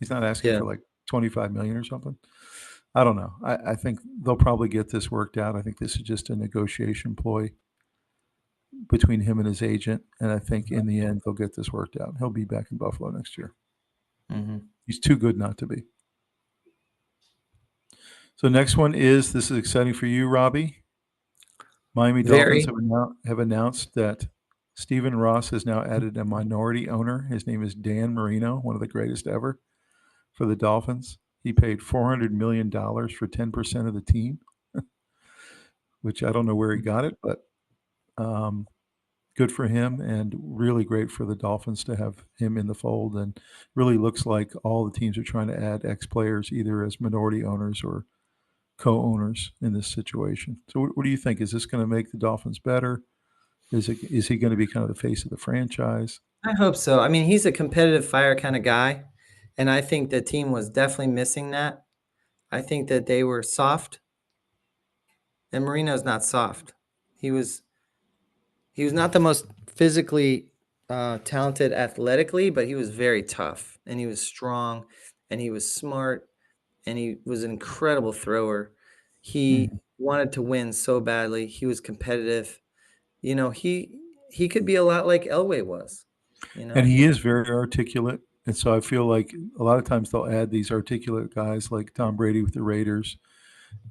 he's not asking Yeah. for like 25 million or something. I don't know. I think they'll probably get this worked out. I think this is just a negotiation ploy between him and his agent, and I think in the end they'll get this worked out. He'll be back in Buffalo next year. Mm-hmm. He's too good not to be. So next one is, this is exciting for you, Robbie. Miami Very. Dolphins have announced that Stephen Ross has now added a minority owner. His name is Dan Marino, one of the greatest ever for the Dolphins. He paid $400 million for 10% of the team, which I don't know where he got it, but good for him, and really great for the Dolphins to have him in the fold. And really looks like all the teams are trying to add ex-players either as minority owners or co-owners in this situation. So what do you think? Is this going to make the Dolphins better? Is he going to be kind of the face of the franchise? I hope so. I mean, he's a competitive fire kind of guy, and I think the team was definitely missing that. I think that they were soft, and Marino's not soft. He was not the most physically talented athletically, but he was very tough, and he was strong, and he was smart, and he was an incredible thrower. He wanted to win so badly. He was competitive. You know, he could be a lot like Elway was. You know, And he is very articulate. And so I feel like a lot of times they'll add these articulate guys like Tom Brady with the Raiders,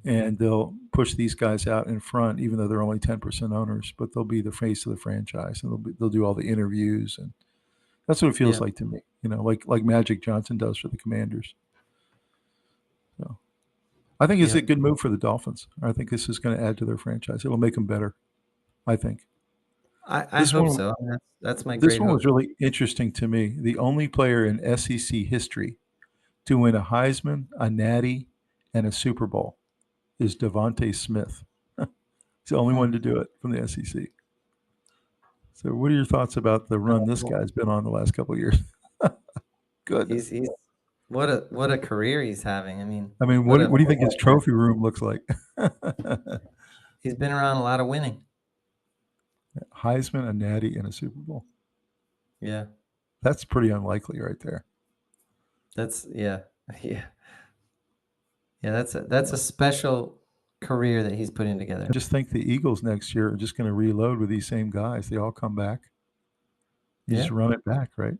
and they'll push these guys out in front, even though they're only 10% owners, but they'll be the face of the franchise, and they'll do all the interviews. And that's what it feels like to me, you know, like Magic Johnson does for the Commanders. So I think it's a good move for the Dolphins. I think this is going to add to their franchise. It'll make them better, I think. I hope so. That's my This great one hope. was really interesting to me. The only player in SEC history to win a Heisman, a Natty, and a Super Bowl is Devontae Smith. He's the only one to do it from the SEC. So what are your thoughts about the run this guy's been on the last couple of years? Goodness. He's what a career he's having. I mean, what do you think his trophy room looks like? He's been around a lot of winning. Heisman, a Natty, and a Super Bowl. Yeah. That's pretty unlikely right there. That's yeah. Yeah. Yeah, that's a special career that he's putting together. Just think the Eagles next year are just going to reload with these same guys. They all come back. You just run it back, right?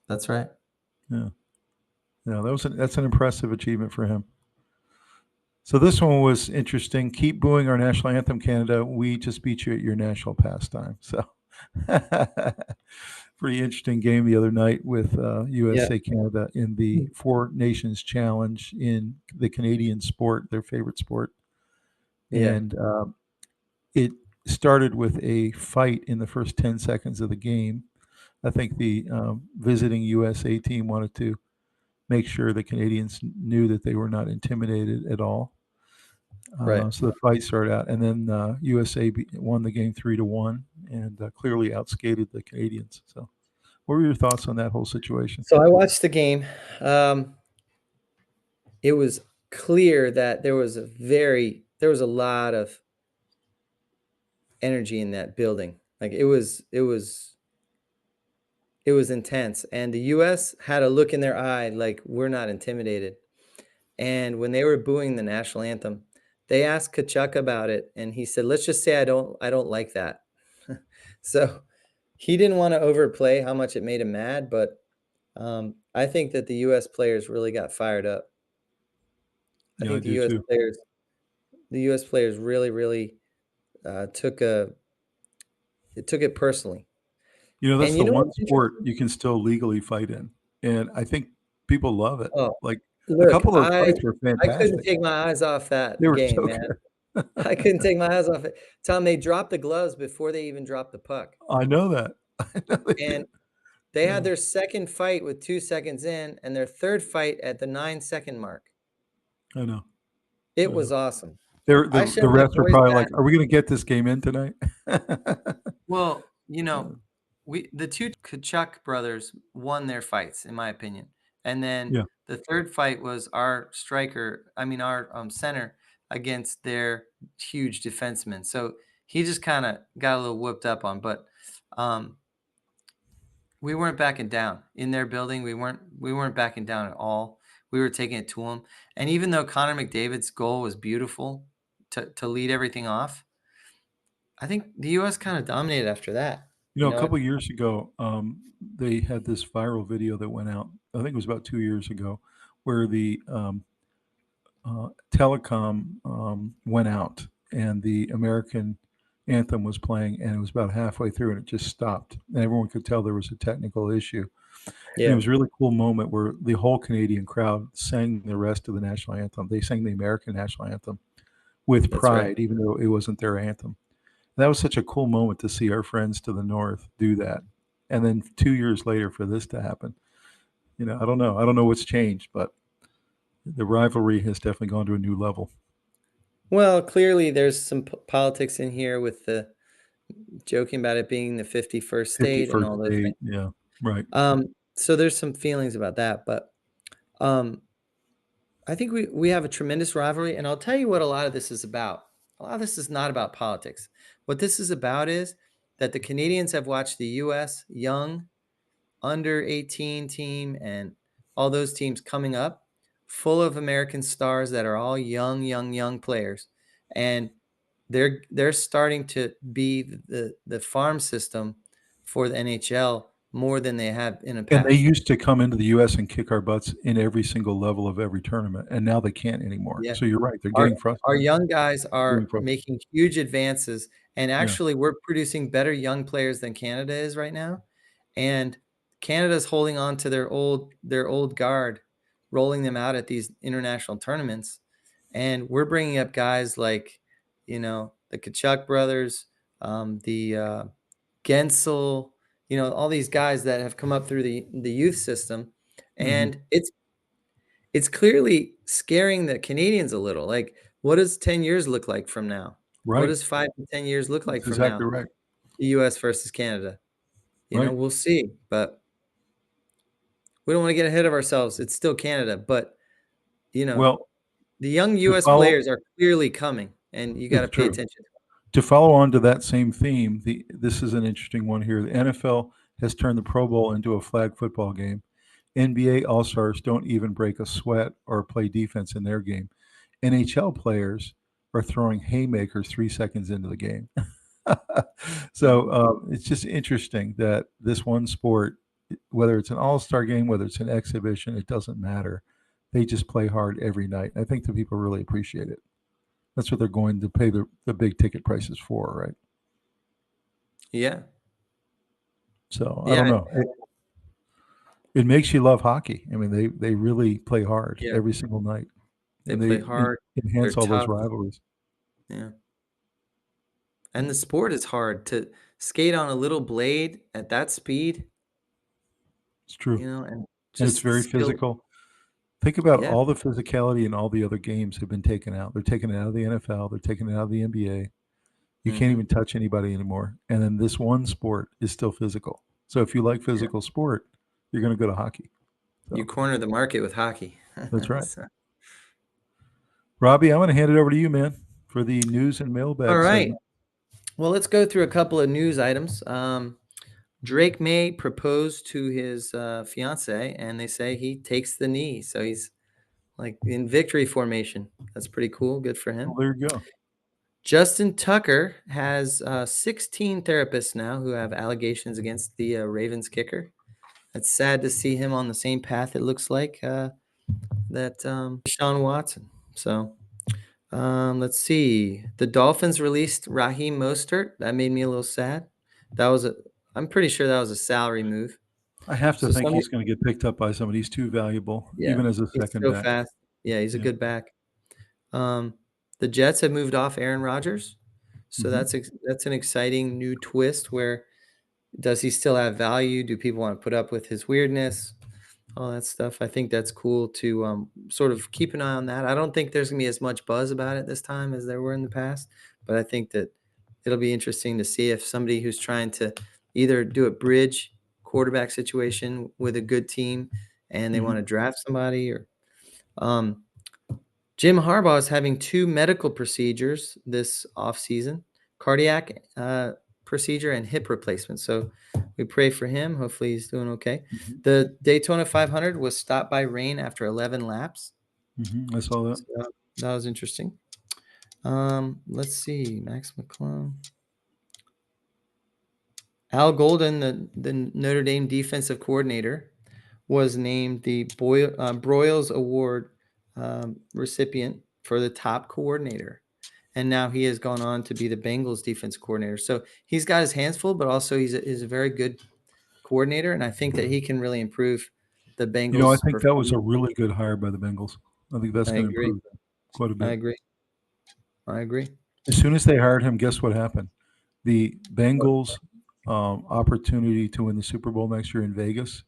That's right. Yeah. No, that's an impressive achievement for him. So this one was interesting. Keep booing our national anthem, Canada. We just beat you at your national pastime. So pretty interesting game the other night with USA Canada in the Four Nations Challenge in the Canadian sport, their favorite sport. And it started with a fight in the first 10 seconds of the game. I think the visiting USA team wanted to make sure the Canadians knew that they were not intimidated at all. So the fight started out, and then USA won the game 3-1, and clearly outskated the Canadians. So, what were your thoughts on that whole situation? So I watched the game. It was clear that there was a lot of energy in that building. Like it was intense, and the US had a look in their eye like we're not intimidated. And when they were booing the national anthem, they asked Kachuk about it, and he said, "Let's just say I don't like that." So he didn't want to overplay how much it made him mad, but I think that the US players really got fired up. I think the US players really took it personally. That's the one sport you can still legally fight in, and I think people love it. Oh, Like look, a couple of fights were fantastic. I couldn't take my eyes off that They were game, so man. good. I couldn't take my eyes off it. Tom, they dropped the gloves before they even dropped the puck. I know that. And they had their second fight with 2 seconds in, and their third fight at the 9-second mark. I know. It was awesome. The refs were probably like, "Are we going to get this game in tonight?" Well, the two Kachuk brothers won their fights, in my opinion. And then the third fight was our center against their huge defenseman. So he just kind of got a little whooped up on, but we weren't backing down in their building. We weren't backing down at all. We were taking it to them. And even though Connor McDavid's goal was beautiful to lead everything off, I think the US kind of dominated after that. A couple of years ago, they had this viral video that went out. I think it was about 2 years ago, where the telecom went out and the American anthem was playing, and it was about halfway through, and it just stopped, and everyone could tell there was a technical issue. And it was a really cool moment where the whole Canadian crowd sang the rest of the national anthem. They sang the American national anthem with pride, even though it wasn't their anthem. That was such a cool moment to see our friends to the north do that. And then 2 years later for this to happen. I don't know. I don't know what's changed, but the rivalry has definitely gone to a new level. Well, clearly there's some politics in here with the joking about it being the 51st state and all those things. Yeah, right. So there's some feelings about that, but I think we have a tremendous rivalry, and I'll tell you what a lot of this is about. A lot of this is not about politics. What this is about is that the Canadians have watched the U.S. young, under 18 team and all those teams coming up, full of American stars that are all young players, and they're starting to be the farm system for the NHL more than they have in the past. And they used to come into the U.S. and kick our butts in every single level of every tournament, and now they can't anymore. Yeah. So you're right; they're getting frustrated. Our young guys are making huge advances, and actually, we're producing better young players than Canada is right now. And Canada's holding on to their old guard, rolling them out at these international tournaments, and we're bringing up guys like, the Kachuk brothers, the Gensel, all these guys that have come up through the youth system, and it's clearly scaring the Canadians a little. Like, what does 10 years look like from now? Right. What does 5 to 10 years look like from now? Exactly right. The U.S. versus Canada. We'll see, but we don't want to get ahead of ourselves. It's still Canada, but the young U.S. players are clearly coming. and you got to It's pay true. attention. To follow on to that same theme, this is an interesting one here. The NFL has turned the Pro Bowl into a flag football game. NBA All-Stars don't even break a sweat or play defense in their game. NHL players are throwing haymakers 3 seconds into the game. So it's just interesting that this one sport, whether it's an all-star game, whether it's an exhibition, it doesn't matter. They just play hard every night. I think the people really appreciate it. That's what they're going to pay the big ticket prices for, right? Yeah. So I Yeah. don't know. It makes you love hockey. I mean, they really play hard Yeah. every single night, They and play they hard. enhance They're all those tough. rivalries. Yeah. And the sport is hard to skate on a little blade at that speed, It's true, and and it's just the very skill. physical. Think about Yeah. all the physicality in all the other games have been taken out. They're taking it out of the NFL. They're taking it out of the NBA. You can't Mhm. even touch anybody anymore. And then this one sport is still physical. So if you like Yeah. physical sport, you're going to go to hockey. You So corner the market with hockey. that's right. So, Robbie, I'm going to hand it over to you, man, for the news and all mailbag right. segment. Well, let's go through a couple of news items. Drake May proposed to his fiance, and they say he takes the knee. So he's like in victory formation. That's pretty cool. Good for Well, him. there you go. Justin Tucker has 16 therapists now who have allegations against the Ravens kicker. It's sad to see him on the same path, it looks like, that Deshaun Watson. So let's see. The Dolphins released Raheem Mostert. That made me a little sad. I'm pretty sure that was a salary move. I have to So think somebody, he's going to get picked up by somebody. He's too valuable, yeah, even as a he's second so back. fast. Yeah, he's a Yeah. good back. The Jets have moved off Aaron Rodgers. So Mhm. that's an exciting new twist where does he still have value? Do people want to put up with his weirdness? All that stuff. I think that's cool to sort of keep an eye on that. I don't think there's going to be as much buzz about it this time as there were in the past, but I think that it'll be interesting to see if somebody who's trying to either do a bridge quarterback situation with a good team and they want Mhm. to draft somebody or um, Jim Harbaugh is having 2 medical procedures this offseason, cardiac procedure and hip replacement. So we pray for him. Hopefully he's doing okay. Mhm. The Daytona 500 was stopped by rain after 11 laps. Mhm. I saw that. So that was interesting. Let's see. Max McClung. Al Golden, the Notre Dame defensive coordinator, was named the Broyles Award recipient for the top coordinator. And now he has gone on to be the Bengals defense coordinator. So he's got his hands full, but also he's a very good coordinator. And I think that he can really improve the I Bengals' think that was a performance. really good hire by the Bengals. I think that's I going to agree. improve them quite a I bit. agree. I agree. As soon as they hired him, guess what happened? The Bengals' opportunity to win the Super Bowl next year in Vegas,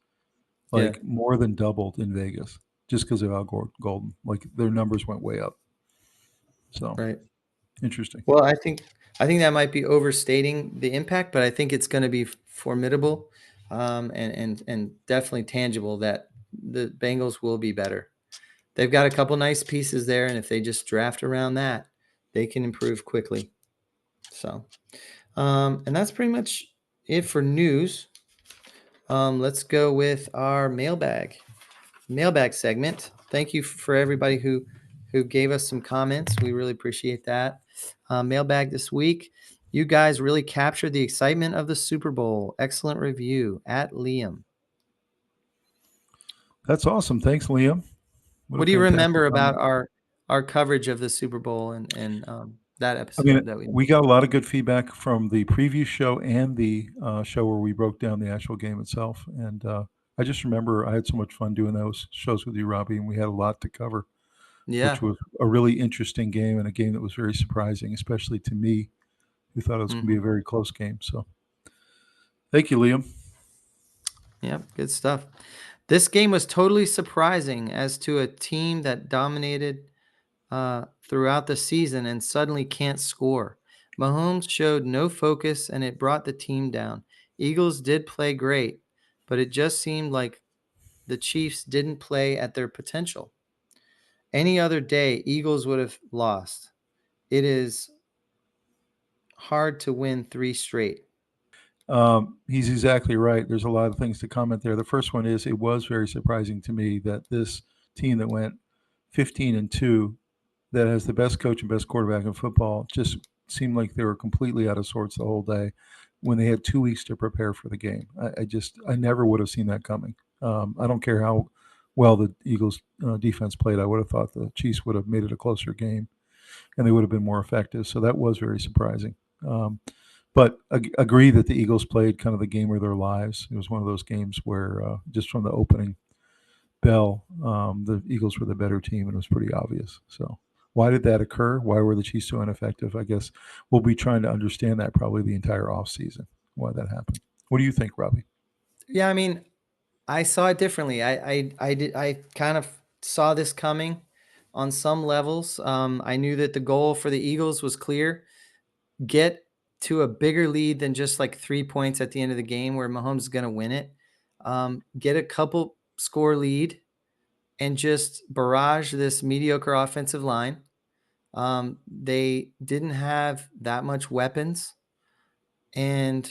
Yeah. like more than doubled in Vegas just because of Al Golden. Like their numbers went way up. So Right. interesting. Well, I think that might be overstating the impact, but I think it's going to be formidable, and definitely tangible that the Bengals will be better. They've got a couple nice pieces there, and if they just draft around that, they can improve quickly. So, and that's pretty much it for news. Let's go with our mailbag segment. Thank you for everybody who gave us some comments. We really appreciate that. Mailbag this week. You guys really captured the excitement of the Super Bowl. Excellent review at Liam. That's awesome. Thanks, Liam. What a What do you fantastic remember about comment. our coverage of the Super Bowl and that I mean, episode that we we got a lot of good feedback from the preview show and the show where we broke down the actual game itself. And I just remember I had so much fun doing those shows with you, Robbie, and we had a lot to cover, which yeah. was a really interesting game and a game that was very surprising, especially to me, who thought it was going to be Hmm. a very close game. So thank you, Liam. Yeah, good stuff. This game was totally surprising as to a team that dominated throughout the season and suddenly can't score. Mahomes showed no focus and it brought the team down. Eagles did play great, but it just seemed like the Chiefs didn't play at their potential. Any other day, Eagles would have lost. it is hard to win 3 straight. He's exactly right. There's a lot of things to comment there. The first one is it was very surprising to me that this team that went 15-2, that has the best coach and best quarterback in football, just seemed like they were completely out of sorts the whole day when they had 2 weeks to prepare for the game. I never would have seen that coming. I don't care how well the Eagles defense played. I would have thought the Chiefs would have made it a closer game and they would have been more effective. So that was very surprising. But agree that the Eagles played kind of the game of their lives. It was one of those games where just from the opening bell, the Eagles were the better team, and it was pretty obvious. So why did that occur? Why were the Chiefs so ineffective? I guess we'll be trying to understand that probably the entire offseason, why that happened. What do you think, Robbie? Yeah, I mean, I saw it differently. I kind of saw this coming on some levels. I knew that the goal for the Eagles was clear: get to a bigger lead than just like 3 points at the end of the game where Mahomes is going to win it. Get a couple score lead and just barrage this mediocre offensive line. They didn't have that much weapons, and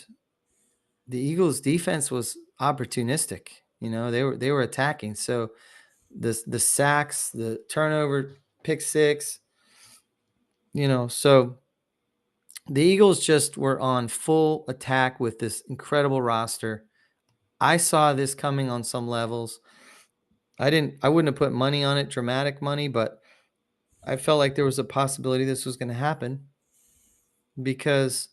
the Eagles' defense was opportunistic. They were attacking. So the sacks, the turnover, pick six. So the Eagles just were on full attack with this incredible roster. I saw this coming on some levels. I wouldn't have put money on it, dramatic money, but I felt like there was a possibility this was going to happen because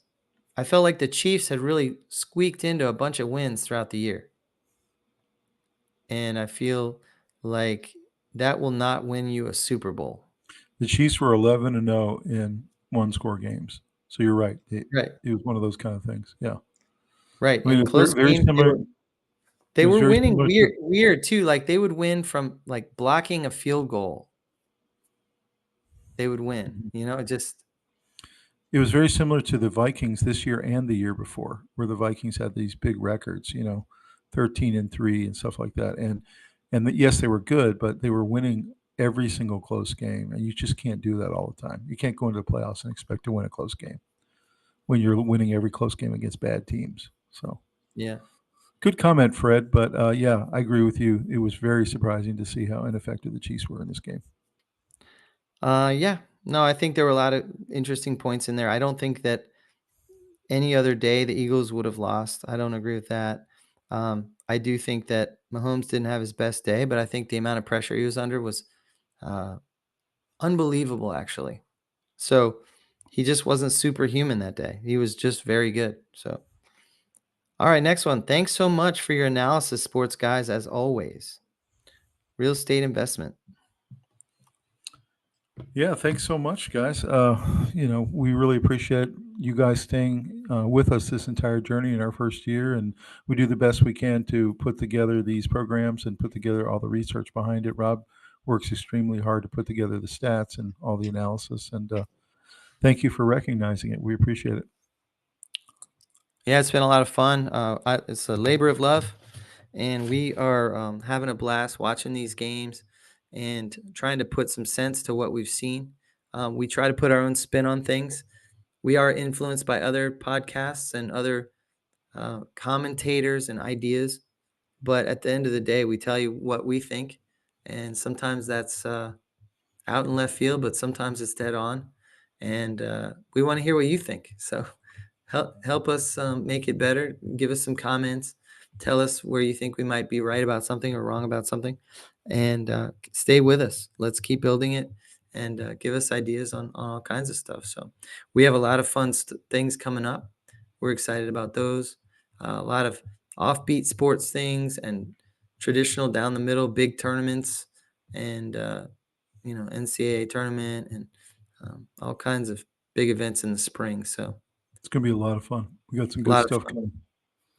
I felt like the Chiefs had really squeaked into a bunch of wins throughout the year. And I feel like that will not win you a Super Bowl. The Chiefs were 11-0 in one-score games. So you're right. Right. It was one of those kind of things. Yeah. Right. I mean, In it's close very games, similar. they It was were very winning similar to weird too. Like they would win from like blocking a field goal. They would win, just It was very similar to the Vikings this year and the year before, where the Vikings had these big records, 13-3 and stuff like that. Yes, they were good, but they were winning every single close game, and you just can't do that all the time. You can't go into the playoffs and expect to win a close game when you're winning every close game against bad teams. So yeah. good comment, Fred. But yeah, I agree with you. It was very surprising to see how ineffective the Chiefs were in this game. Yeah. No, I think there were a lot of interesting points in there. I don't think that any other day the Eagles would have lost. I don't agree with that. I do think that Mahomes didn't have his best day, but I think the amount of pressure he was under was uh, unbelievable, actually. So he just wasn't superhuman that day. He was just very good. So, all right, next one. Thanks so much for your analysis, Sports Guys, as always. Real estate investment. Yeah, thanks so much, guys. We really appreciate you guys staying with us this entire journey in our first year, and we do the best we can to put together these programs and put together all the research behind it. Rob works extremely hard to put together the stats and all the analysis, and thank you for recognizing it. We appreciate it. Yeah, it's been a lot of fun. It's a labor of love, and we are having a blast watching these games and trying to put some sense to what we've seen. We try to put our own spin on things. We are influenced by other podcasts and other commentators and ideas, but at the end of the day, we tell you what we think, and sometimes that's out in left field, but sometimes it's dead on, and we want to hear what you think. So help us make it better. Give us some comments. Tell us where you think we might be right about something or wrong about something, and stay with us. Let's keep building it, and give us ideas on all kinds of stuff. So we have a lot of fun things coming up. We're excited about those. A lot of offbeat sports things and traditional down the middle big tournaments, and NCAA tournament, and all kinds of big events in the spring. So It's going to be a lot of fun. We got some a good lot of stuff fun. coming,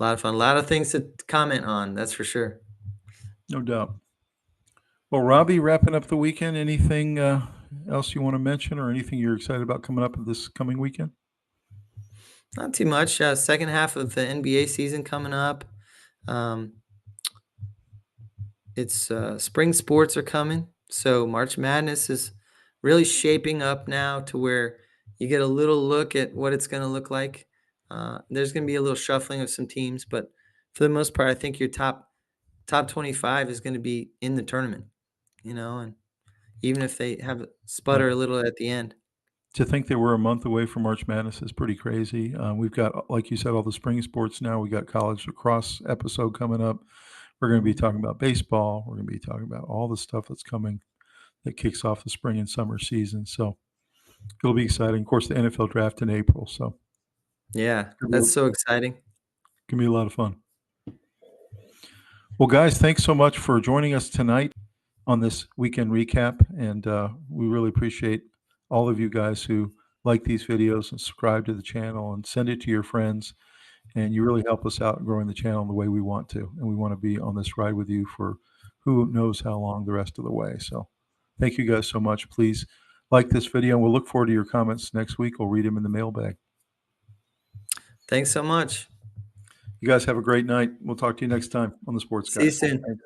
A lot of fun. A lot of things to comment on. That's for sure. no doubt. Well, Robbie, wrapping up the weekend, anything else you want to mention or anything you're excited about coming up this coming weekend? Not too much. Second half of the NBA season coming up. Um, it's spring sports are coming, so March Madness is really shaping up now to where You get a little look at what it's going to look like. There's going to be a little shuffling of some teams, but for the most part, I think your top 25 is going to be in the tournament, and even if they have Yeah. sputter a little at the end. To think that we're a month away from March Madness is pretty crazy. We've got, like you said, all the spring sports now. We got college lacrosse episode coming up. We're going to be talking about baseball. We're going to be talking about all the stuff that's coming that kicks off the spring and summer season. So it'll be exciting. Of course, the NFL draft in April. So Yeah, it's that's so exciting. going to be a lot of fun. Well, guys, thanks so much for joining us tonight on this weekend recap. And we really appreciate all of you guys who like these videos and subscribe to the channel and send it to your friends. And you really help us out growing the channel the way we want to. And we want to be on this ride with you for who knows how long the rest of the way. So thank you guys so much. Please like this video, and we'll look forward to your comments next week. We'll read them in the mailbag. Thanks so much. You guys have a great night. We'll talk to you next time on the Sports See you Guyz. soon. Thanks.